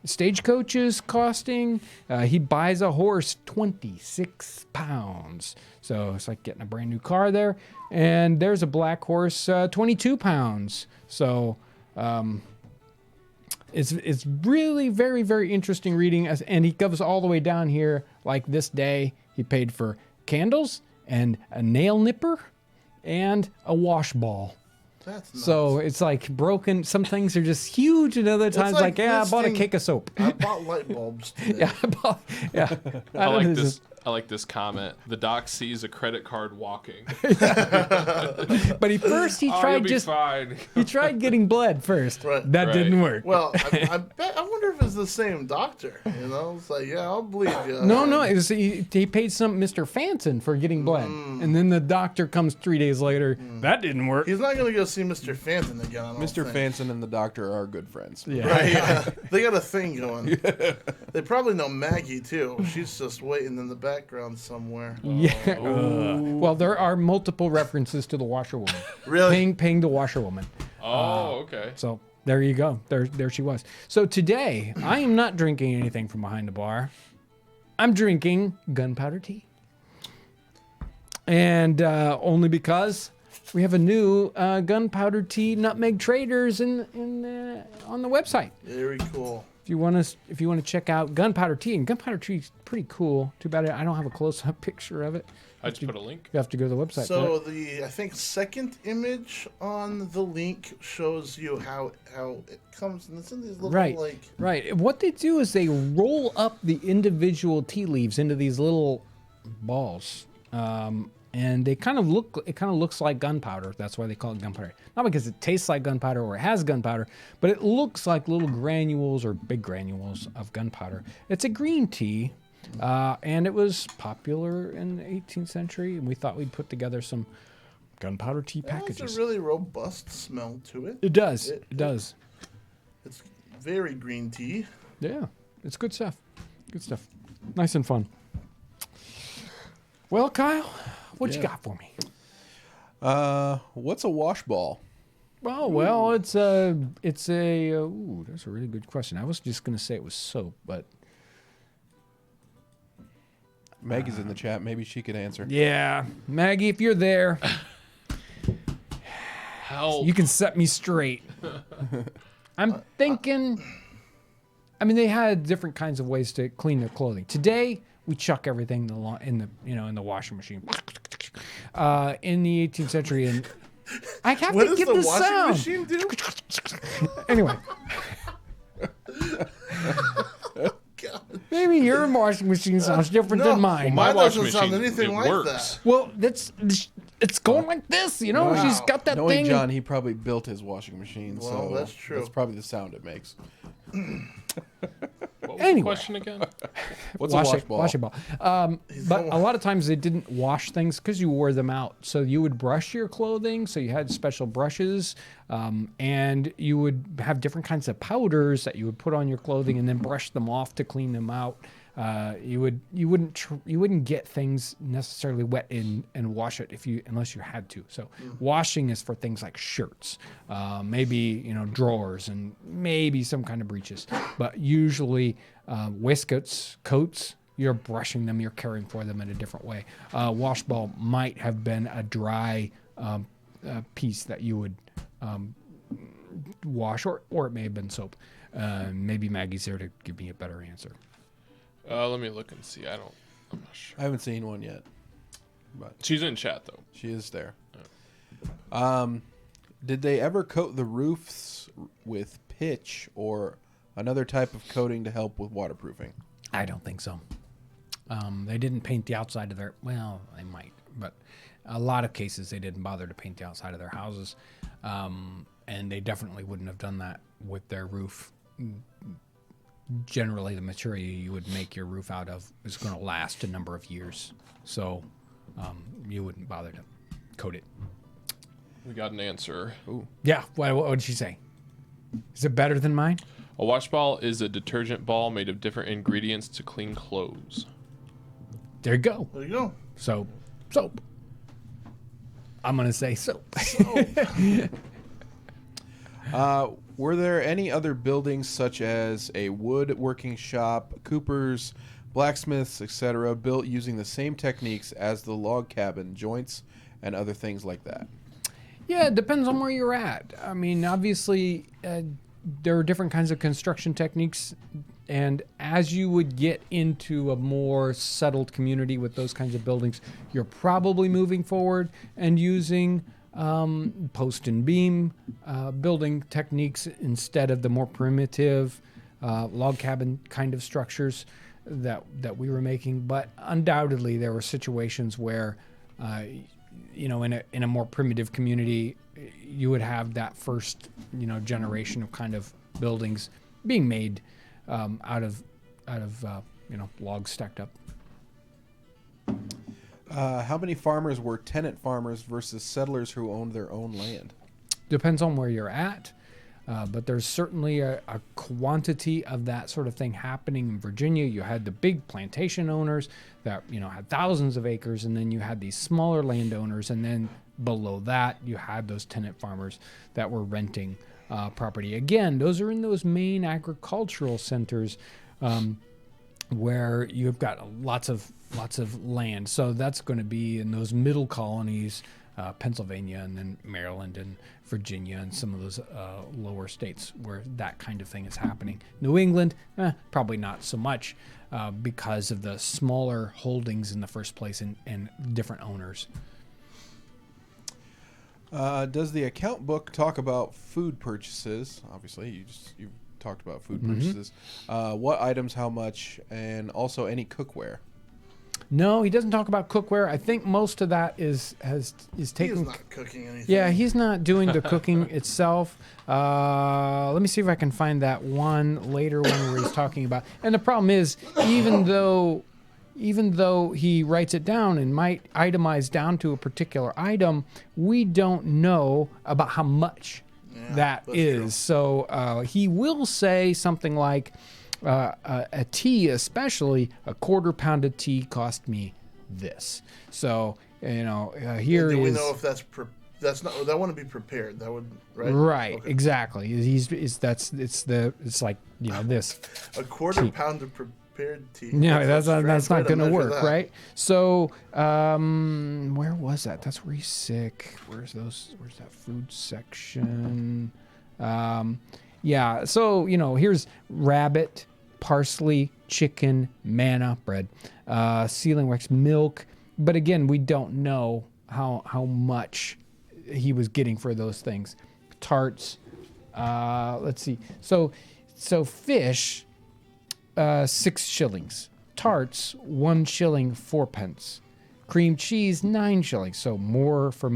stagecoaches costing. He buys a horse 26 pounds. So it's like getting a brand new car there. And there's a black horse 22 pounds. So it's really very, very interesting reading. And he goes all the way down here. Like this day, he paid for candles and a nail nipper and a wash ball.
That's nuts.
So it's like broken. Some things are just huge, and other times like I bought a
listing-
cake of soap.
I bought light bulbs today.
Yeah, I
I
don't
like
know,
this. I like this comment. The doc sees a credit card walking.
but he
You'll
tried
be fine.
he tried getting bled first.
Right.
That
Right.
didn't work.
Well, I wonder if it's the same doctor. It's like, yeah, I'll bleed you.
No, it was, he paid some Mr. Fanton for getting bled, and then the doctor comes 3 days later. That didn't work.
He's not going to go see Mr. Fanton again. I don't
Mr.
think.
Fanson and the doctor are good friends.
Yeah.
Right, yeah. They got a thing going. They probably know Maggie, too. She's just waiting in the background somewhere.
Yeah. Well, there are multiple references to the washerwoman.
Really?
Paying the washerwoman.
Oh, okay.
So there you go. There she was. So today, I am not drinking anything from behind the bar. I'm drinking gunpowder tea. And only because we have a new gunpowder tea Nutmeg Traders on the website.
Very cool.
If you want to check out gunpowder tea, and gunpowder tea is pretty cool. Too bad I don't have a close-up picture of it.
I just put a link.
You have to go to the website.
So
for it.
I think second image on the link shows you how it comes, and it's in these little
Right. What they do is they roll up the individual tea leaves into these little balls, and they kind of looks like gunpowder. That's why they call it gunpowder. Not because it tastes like gunpowder or it has gunpowder, but it looks like little granules or big granules of gunpowder. It's a green tea. And it was popular in the 18th century, and we thought we'd put together some gunpowder tea
It
packages.
has a really robust smell to it.
It does. It does.
It's very green tea.
Yeah, it's good stuff. Good stuff. Nice and fun. Well, Kyle, what you got for me?
What's a wash ball?
Oh, well, it's a. That's a really good question. I was just gonna say it was soap, but
Maggie's in the chat. Maybe she could answer.
yeah, Maggie, if you're there,
Help.
you can set me straight. I'm thinking. I mean, they had different kinds of ways to clean their clothing. Today, we chuck everything in the washing machine. In the 18th century, and I have
What
to
does
get
the
the
washing
sound.
machine do?
Anyway, maybe your washing machine sounds different
No,
than mine.
My
Mine
washing
doesn't sound
machine,
anything
it
like
works.
Well, it's going like this, you know.
Wow.
She's got that
Knowing
thing.
John, he probably built his washing machine,
Well,
so
that's true.
That's probably the sound it makes.
What was
Anyway.
the question again?
What's a wash ball?
Wash it ball. But a lot of times they didn't wash things because you wore them out. So you would brush your clothing. So you had special brushes, and you would have different kinds of powders that you would put on your clothing and then brush them off to clean them out. You wouldn't get things necessarily wet and wash it unless you had to. So washing is for things like shirts, maybe drawers, and maybe some kind of breeches. But usually waistcoats, coats, you're brushing them, you're caring for them in a different way. Wash ball might have been a dry piece that you would wash, or it may have been soap. Maybe Maggie's there to give me a better answer.
Let me look and see. I'm not sure.
I haven't seen one yet, but
She's in chat though.
she is there. Did they ever coat the roofs with pitch or another type of coating to help with waterproofing?
I don't think so. They didn't paint the outside of their, well, they might, but a lot of cases they didn't bother to paint the outside of their houses. And they definitely wouldn't have done that with their roof. Generally, the material you would make your roof out of is going to last a number of years. So you wouldn't bother to coat it.
We got an answer.
Ooh.
Yeah, what did she say? Is it better than mine?
A wash ball is a detergent ball made of different ingredients to clean clothes.
There you go.
There you go.
So, soap. I'm going to say soap.
Were there any other buildings such as a woodworking shop, coopers, blacksmiths, etc., built using the same techniques as the log cabin, joints, and other things like that?
Yeah, it depends on where you're at. I mean, obviously, there are different kinds of construction techniques, and as you would get into a more settled community with those kinds of buildings, you're probably moving forward and using post and beam building techniques instead of the more primitive log cabin kind of structures that we were making. But undoubtedly, there were situations where in a more primitive community, you would have that first, generation of kind of buildings being made out of logs stacked up.
How many farmers were tenant farmers versus settlers who owned their own land?
Depends on where you're at, but there's certainly a quantity of that sort of thing happening in Virginia. You had the big plantation owners that had thousands of acres, and then you had these smaller landowners, and then below that you had those tenant farmers that were renting property. Again, those are in those main agricultural centers where you've got lots of land. So that's going to be in those middle colonies, Pennsylvania, and then Maryland and Virginia, and some of those lower states where that kind of thing is happening. New England, probably not so much because of the smaller holdings in the first place and different owners.
Does the account book talk about food purchases? Obviously, you've talked about food purchases. What items, how much, and also any cookware?
No, he doesn't talk about cookware. I think most of that is taken.
He's not cooking anything.
Yeah, he's not doing the cooking itself. Let me see if I can find that later one where he's talking about. And the problem is, even though he writes it down and might itemize down to a particular item, we don't know about how much that is. True. So he will say something like, a tea, especially a quarter pound of tea, cost me this. So here
do we know if that's not that wouldn't be prepared? That would
right
okay.
Exactly. It's like this
a quarter pound of prepared tea.
No, that's not going to work, right? So where was that? That's where he's sick. Where's that food section? Yeah, so, here's rabbit, parsley, chicken, manna, bread, sealing wax, milk. But again, we don't know how much he was getting for those things. Tarts, let's see. So fish, 6 shillings. Tarts, 1 shilling, 4 pence. Cream cheese, 9 shillings. So more for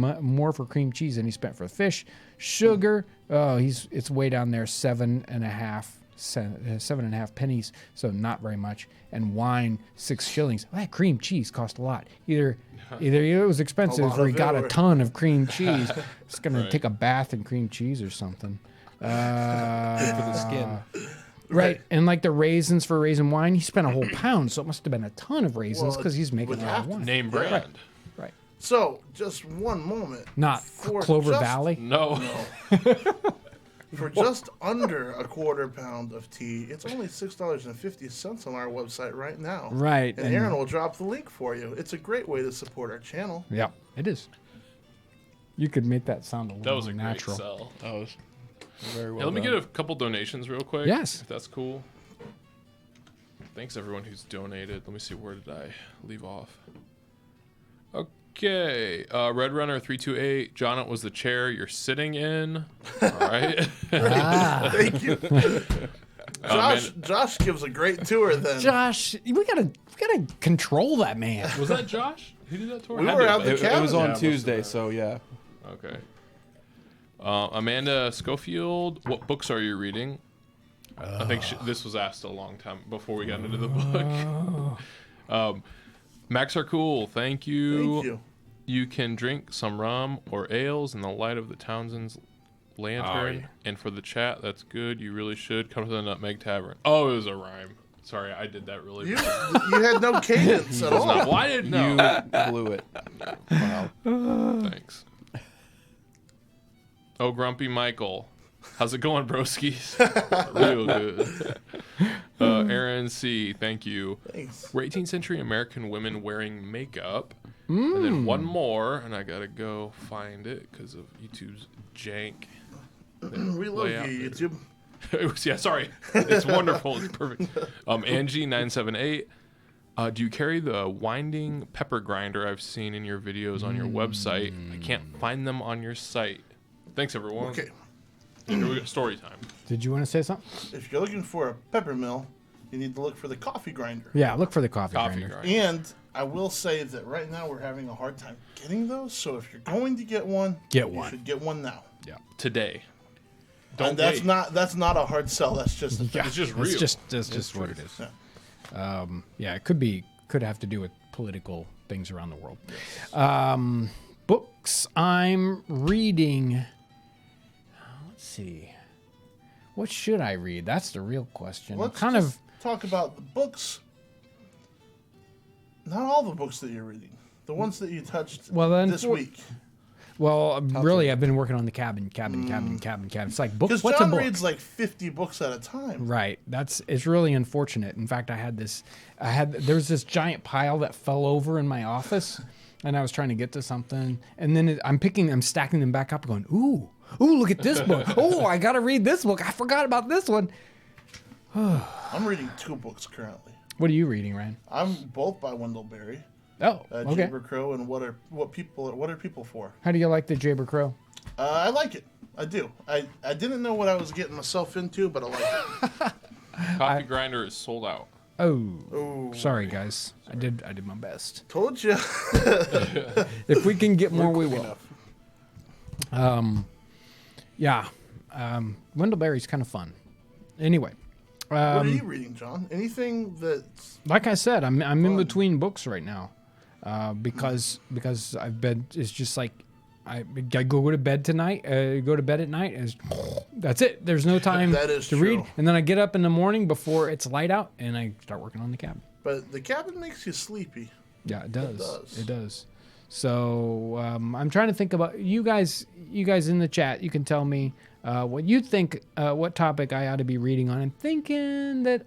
cream cheese than he spent for fish. Sugar, it's way down there, 7.5 pennies. So not very much. And wine, 6 shillings. That cream cheese cost a lot. Either it was expensive or he got a ton of cream cheese. It's gonna take a bath in cream cheese or something.
Good for the skin.
Right, and like the raisins for raisin wine, he spent a whole pound, so it must have been a ton of raisins because he's making their own wine.
Name brand.
Right.
So, just one moment.
Not Clover Valley?
No.
For just under a quarter pound of tea, it's only $6.50 on our website right now.
Right.
And Aaron will drop the link for you. It's a great way to support our channel.
Yeah, it is. You could make that sound a
That
little
was a
more
great
natural.
sell.
That was very well
Hey, let me
done.
get a couple donations real quick.
Yes.
If that's cool. Thanks everyone who's donated. Let me see, where did I leave off? Okay. Red Runner 328. John, it was the chair you're sitting in. All right.
Thank you. Josh gives a great tour then.
Josh, we gotta control that man.
Was that Josh? Who did that tour?
We
Had
were
to
out
have
the
been.
It was
cabin.
on
Yeah, it must have
Tuesday,
been.
so yeah.
Okay. Amanda Schofield, what books are you reading? I think this was asked a long time before we got into the book. Max are cool. Thank you.
Thank you.
You can drink some rum or ales in the light of the Townsend's lantern.
Oh, yeah.
And for the chat, that's good. You really should come to the Nutmeg Tavern. Oh, it was a rhyme. Sorry, I did that really
You,
bad.
you had no cadence at all.
Well, I didn't know.
You blew it. Wow.
Thanks. Oh, Grumpy Michael. How's it going, broskies? Real good. Aaron C., thank you.
Thanks.
Were 18th century American women wearing makeup? And then one more, and I gotta go find it because of YouTube's jank.
We love
Way out
you,
there.
YouTube.
It was, yeah, sorry. It's wonderful. It's perfect. Angie978. Do you carry the winding pepper grinder I've seen in your videos on your website? I can't find them on your site. Thanks, everyone.
Okay.
Here we go. Story time.
Did you want to say something?
If you're looking for a pepper mill, you need to look for the coffee grinder.
Yeah, look for the coffee
Coffee
grinder.
grinder.
And I will say that right now we're having a hard time getting those. So if you're going to get one,
Get
you
one.
should get one now.
Yeah.
Today.
And that's not a hard sell. That's just a fact.
It's just
That's
real.
just what it is.
Yeah.
Yeah, it could have to do with political things around the world. Books I'm reading. Let's see. What should I read? That's the real question.
Let's
kind
just
of.
talk about the books. Not all the books that you're reading. The ones that you touched
Well, then
this week.
Well, really, I've been working on the cabin. It's like books.
Because
What's a
John
book?
reads like 50 books at a time.
Right. It's really unfortunate. In fact, there was this giant pile that fell over in my office, and I was trying to get to something, and then I'm stacking them back up, going, ooh, look at this book. Oh, I got to read this book. I forgot about this one.
I'm reading 2 books currently.
What are you reading, Ryan?
I'm both by Wendell Berry.
Oh, okay.
Jabber Crow and what are people for?
How do you like the Jabber Crow?
I like it. I do. I didn't know what I was getting myself into, but I like it.
Coffee grinder is sold out.
Oh, sorry guys. I did my best.
Told you.
If we can get more, we will. Yeah. Wendell Berry's kind of fun. Anyway.
What are you reading, John? Anything that's
Like I said, I'm in between books right now, because I've been. It's just like I go to bed tonight. Go to bed at night. And that's it. There's no time
That is
to read,
true.
and then I get up in the morning before it's light out, and I start working on the cabin.
But the cabin makes you sleepy.
Yeah, it does.
does.
It does. So I'm trying to think about you guys. You guys in the chat, you can tell me what you think. What topic I ought to be reading on. I'm thinking that.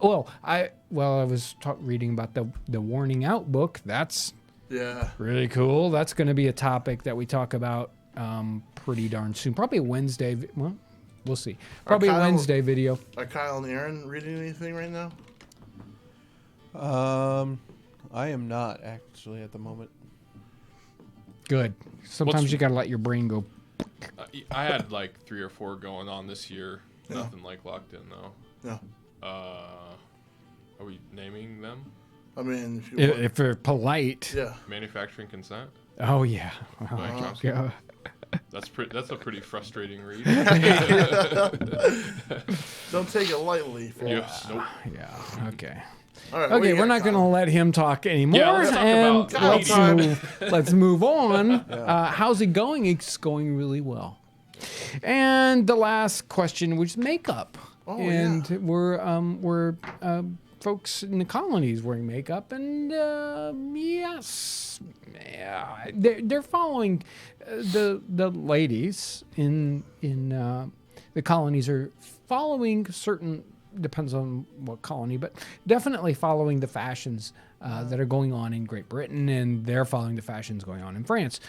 I was reading about the Warning Out book. That's
Yeah.
really cool. That's going to be a topic that we talk about pretty darn soon. Probably a Wednesday. Well, we'll see. Probably a
Kyle-
Wednesday video.
Are Kyle and Aaron reading anything right now?
I am not actually at the moment.
Good. Sometimes you got to let your brain go.
I had like 3 or 4 going on this year. Nothing like locked in though.
No.
Are we naming them?
I mean, if you want.
If they're polite.
Yeah.
Manufacturing consent.
Oh yeah.
Mike Johnson.
Yeah.
That's a pretty frustrating read.
Don't take it lightly. folks.
Yes. Nope.
Yeah. Okay.
All right. what do
Okay,
you
we're
got,
not going to
Kyle?
let him talk anymore.
Yeah, let's talk
and
about
let's
Kyle
let's move on. How's it going? It's going really well. And the last question was makeup.
Oh,
and
yeah.
we're folks in the colonies wearing makeup, and yes, yeah, they're following the ladies in the colonies are following certain. Depends on what colony, but definitely following the fashions that are going on in Great Britain, and they're following the fashions going on in France.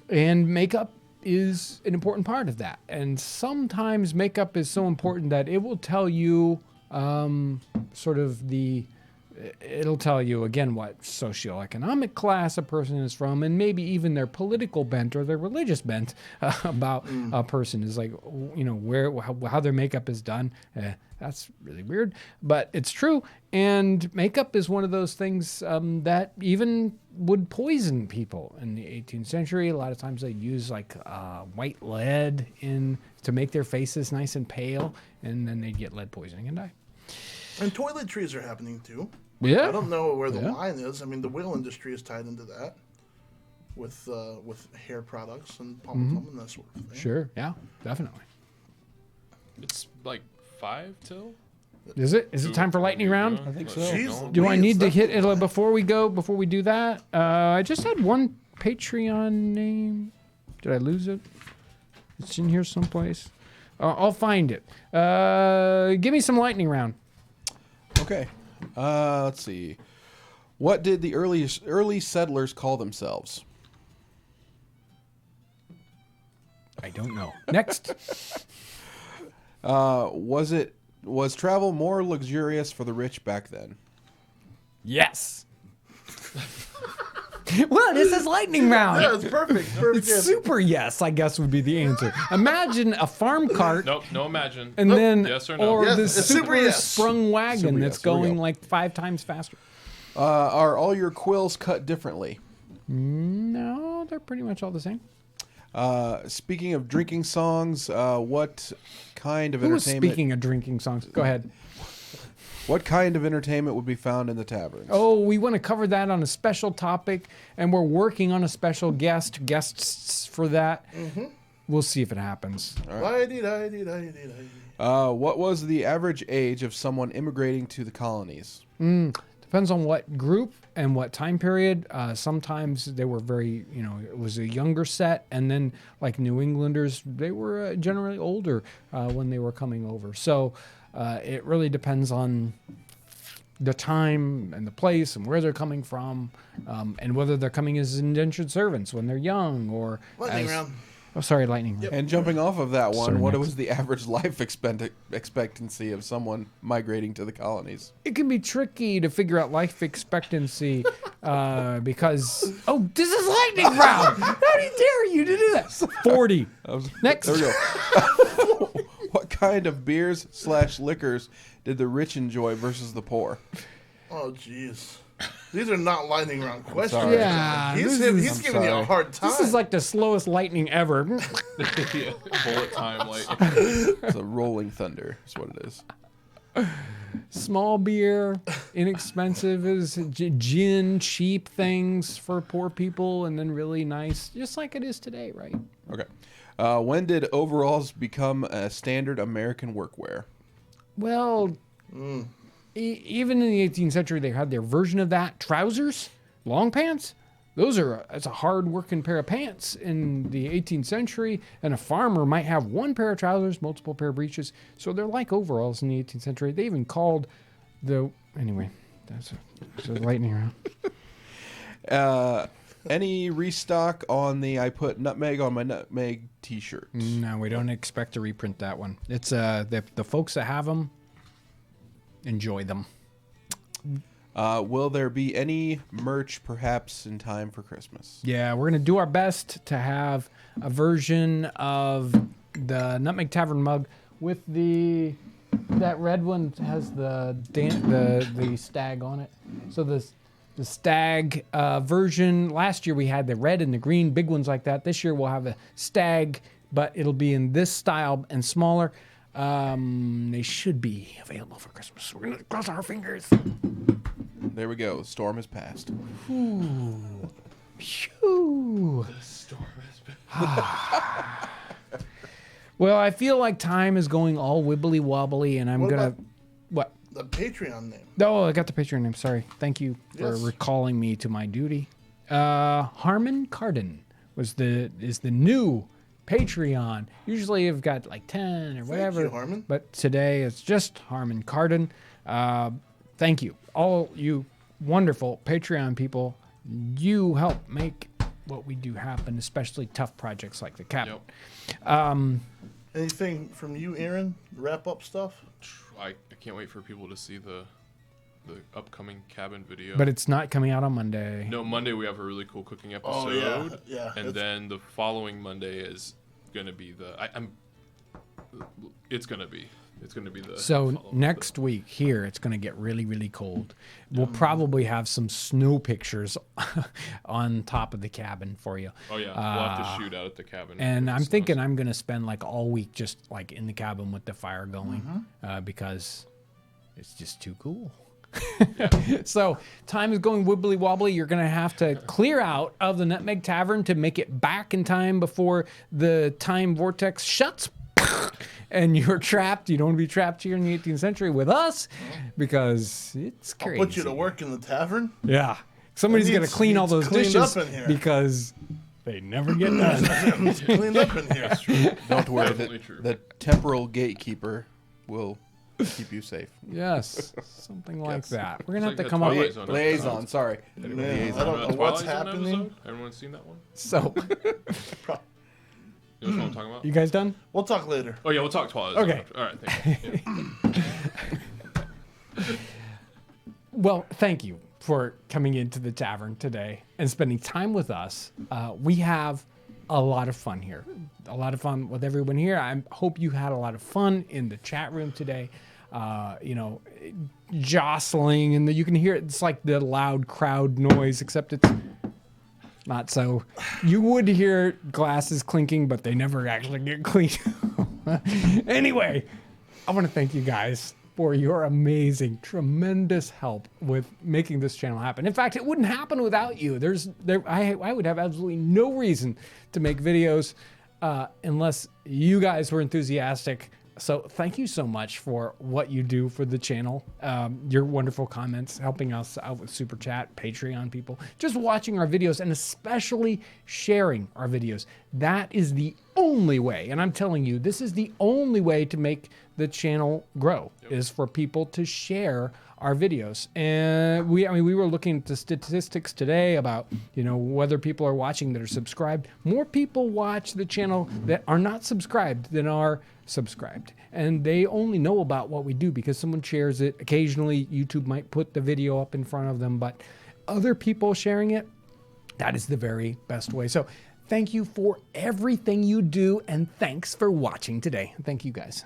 And makeup is an important part of that. And sometimes makeup is so important that it will tell you it'll tell you again what socioeconomic class a person is from, and maybe even their political bent or their religious bent about a person is like, how their makeup is done. That's really weird, but it's true. And makeup is one of those things that even would poison people in the 18th century. A lot of times they use like white lead to make their faces nice and pale, and then they'd get lead poisoning and die.
And toiletries are happening too.
Yeah.
I don't know where the line is. I mean, the whale industry is tied into that with hair products and palm and that sort of thing.
Sure. Yeah, definitely.
It's like 5 till.
Is it? Is it time for lightning round?
I think so.
Jeez
Do I
Louise,
need to
that's-
hit it before we do that? I just had one Patreon name. Did I lose it? It's in here someplace. I'll find it. Give me some lightning round.
Okay. Let's see. What did the early settlers call themselves?
I don't know. Next.
Was travel more luxurious for the rich back then?
Yes. Well, this is lightning round.
Yeah, it's perfect. Perfect.
It's
answer.
super yes, I guess would be the answer. Imagine a farm cart
Nope, no imagine.
and then
Yes or no?
or
Yes,
this
it's super
super
yes.
sprung wagon
Super
that's
yes. Here we
going
go.
like 5 times faster.
Are all your quills cut differently?
No, they're pretty much all the same.
Speaking of drinking songs, what kind of
Who was
entertainment?
speaking of drinking songs? Go ahead.
What kind of entertainment would be found in the taverns?
Oh, we want to cover that on a special topic, and we're working on a special guests for that. We'll see if it happens.
What was the average age of someone immigrating to the colonies?
Depends on what group and what time period. Sometimes they were very, it was a younger set, and then like New Englanders, they were generally older when they were coming over. So it really depends on the time and the place and where they're coming from, and whether they're coming as indentured servants when they're young or
Lightning round.
Oh, sorry, lightning round.
And jumping off of that one,
Sir,
what
next.
was the average life expectancy of someone migrating to the colonies?
It can be tricky to figure out life expectancy because this is lightning round. How dare you to do that? 40. Next.
There we go. What kind of beers/liquors did the rich enjoy versus the poor?
Oh, jeez. These are not lightning round questions.
sorry.
Yeah,
He's
this
giving you a
sorry.
hard time.
This is like the slowest lightning ever.
Yeah, bullet time, like.
It's a rolling thunder. Is what it is.
Small beer, inexpensive is gin, cheap things for poor people, and then really nice, just like it is today, right?
Okay. When did overalls become a standard American workwear?
Well, even in the 18th century, they had their version of that. Trousers, long pants. That's a hard working pair of pants in the 18th century. And a farmer might have one pair of trousers, multiple pair of breeches. So they're like overalls in the 18th century. They even called anyway, that's a lightning round.
Any restock on the I put nutmeg on my nutmeg t-shirt?
No, we don't expect to reprint that one. It's the folks that have them, enjoy them.
Will there be any merch perhaps in time for Christmas?
Yeah, we're gonna do our best to have a version of the Nutmeg Tavern mug with that red one has the stag on it. So the stag version. Last year we had the red and the green, big ones like that. This year we'll have a stag, but it'll be in this style and smaller. They should be available for Christmas. We're gonna cross our fingers.
There we go. The storm has passed.
Phew. Well, I feel like time is going all wibbly wobbly, and I'm
What
gonna.
about-
What?
The Patreon name.
Oh, I got the Patreon name. Sorry. Thank you for
Yes.
recalling me to my duty. Harmon Cardin is the new Patreon. Usually I've got like 10 or whatever.
you, Harmon.
But today it's just Harmon Cardin. Thank you. All you wonderful Patreon people. You help make what we do happen, especially tough projects like the cabin.
Yep.
Anything from you, Aaron? Wrap up stuff?
I can't wait for people to see the upcoming cabin video.
But it's not coming out on Monday.
No, Monday we have a really cool cooking
Oh
episode.
yeah.
And then the following Monday is gonna be it's gonna be the
So next week here, it's going to get really, really cold. We'll probably have some snow pictures on top of the cabin for you.
Oh yeah, we'll have to shoot out at the cabin.
And I'm
Snows.
thinking I'm going to spend like all week just like in the cabin with the fire going because it's just too cool. So time is going wibbly wobbly. You're going to have to clear out of the Nutmeg Tavern to make it back in time before the time vortex shuts. And you're trapped. You don't want to be trapped here in the 18th century with us because it's crazy.
I'll put you to work in the tavern.
Yeah. Somebody's going to clean all those
cleaned
dishes
up in here.
because they never get done.
It's cleaned up in here.
Don't worry,
Definitely true.
the temporal gatekeeper will keep you safe.
Yes, something like that. We're gonna have
It's
to
like
come
a
up
Twilight
with
Zone
Liaison, sorry.
Man,
Liaison.
I don't know what's happening.
Episode? Everyone seen that one?
so.
You know what I'm talking about?
You guys done?
We'll talk later.
Oh yeah, we'll talk Twilight Zone
Okay.
after. All right, thank you.
Well, thank you for coming into the tavern today and spending time with us. We have a lot of fun here. A lot of fun with everyone here. I hope you had a lot of fun in the chat room today. Jostling, and you can hear it. It's like the loud crowd noise, except it's not so. You would hear glasses clinking, but they never actually get cleaned. Anyway, I want to thank you guys for your amazing, tremendous help with making this channel happen. In fact, it wouldn't happen without you. I would have absolutely no reason to make videos unless you guys were enthusiastic. So thank you so much for what you do for the channel. Your wonderful comments, helping us out with Super Chat, Patreon people, just watching our videos and especially sharing our videos. That is the only way, and I'm telling you, this is the only way to make the channel grow, is for people to share our videos. And we were looking at the statistics today about, whether people are watching that are subscribed. More people watch the channel that are not subscribed than are subscribed. And they only know about what we do because someone shares it. Occasionally, YouTube might put the video up in front of them, but other people sharing it, that is the very best way. So thank you for everything you do, and thanks for watching today. Thank you, guys.